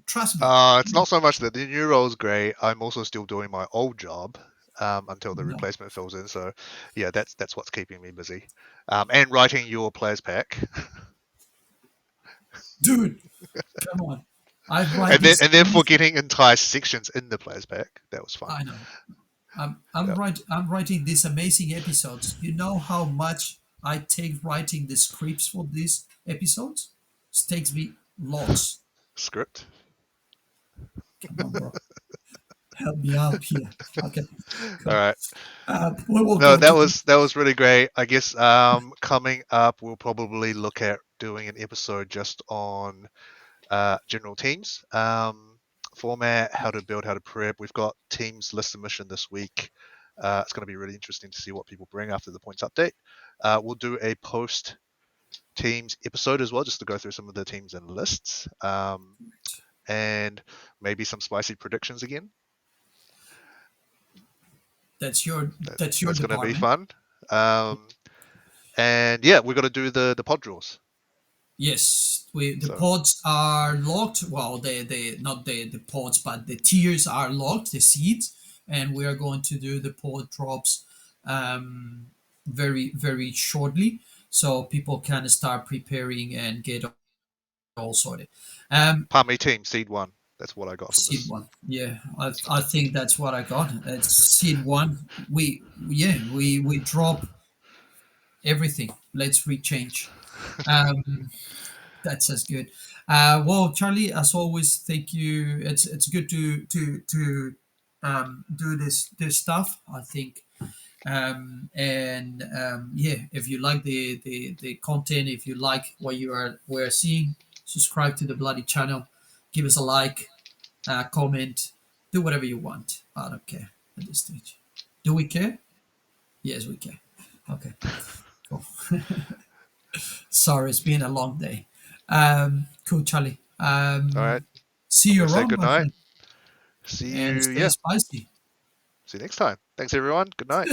Trust me. It's not so much that the new role is great. I'm also still doing my old job until the No, replacement fills in. So, yeah, that's what's keeping me busy. And writing your players pack, dude, come on. I write this and then amazing. forgetting entire sections in the players pack. That was fun. I know. Yeah, I'm writing these amazing episodes. You know how much I take writing the scripts for these episodes? It takes me lots. script. Come on, bro. Help me out here. Okay, All cool. right. We will No, go that to the. was really great. I guess coming up, we'll probably look at doing an episode just on general teams, format, how to build, how to prep. We've got teams list submission this week. It's going to be really interesting to see what people bring after the points update. We'll do a post teams episode as well, just to go through some of the teams and lists, and maybe some spicy predictions again. That's your That, that's your that's going to be department. fun. Um, and yeah, we've got to do the pod draws. Yes, the So pods are locked. Well, they not the pods, but the tiers are locked. The seeds, and we are going to do the pod drops very shortly, so people can start preparing and get all sorted. Palm A team seed one. That's what I got from Seed this. one, yeah, I think that's what I got. It's seed one. We drop everything. Let's rechange. Um, That's as good. Well, Charlie, as always, thank you. It's good to do this stuff. I think, and yeah, if you like the content, if you like what we're seeing, subscribe to the bloody channel, give us a like, comment, do whatever you want. I don't care at this stage. Do we care? Yes, we care. Okay, cool. Sorry, it's been a long day. Cool, Charlie. All right. See I'm you going to say around, good my night. friend, See and you. stay Yeah. spicy. See you next time. Thanks, everyone. Good night.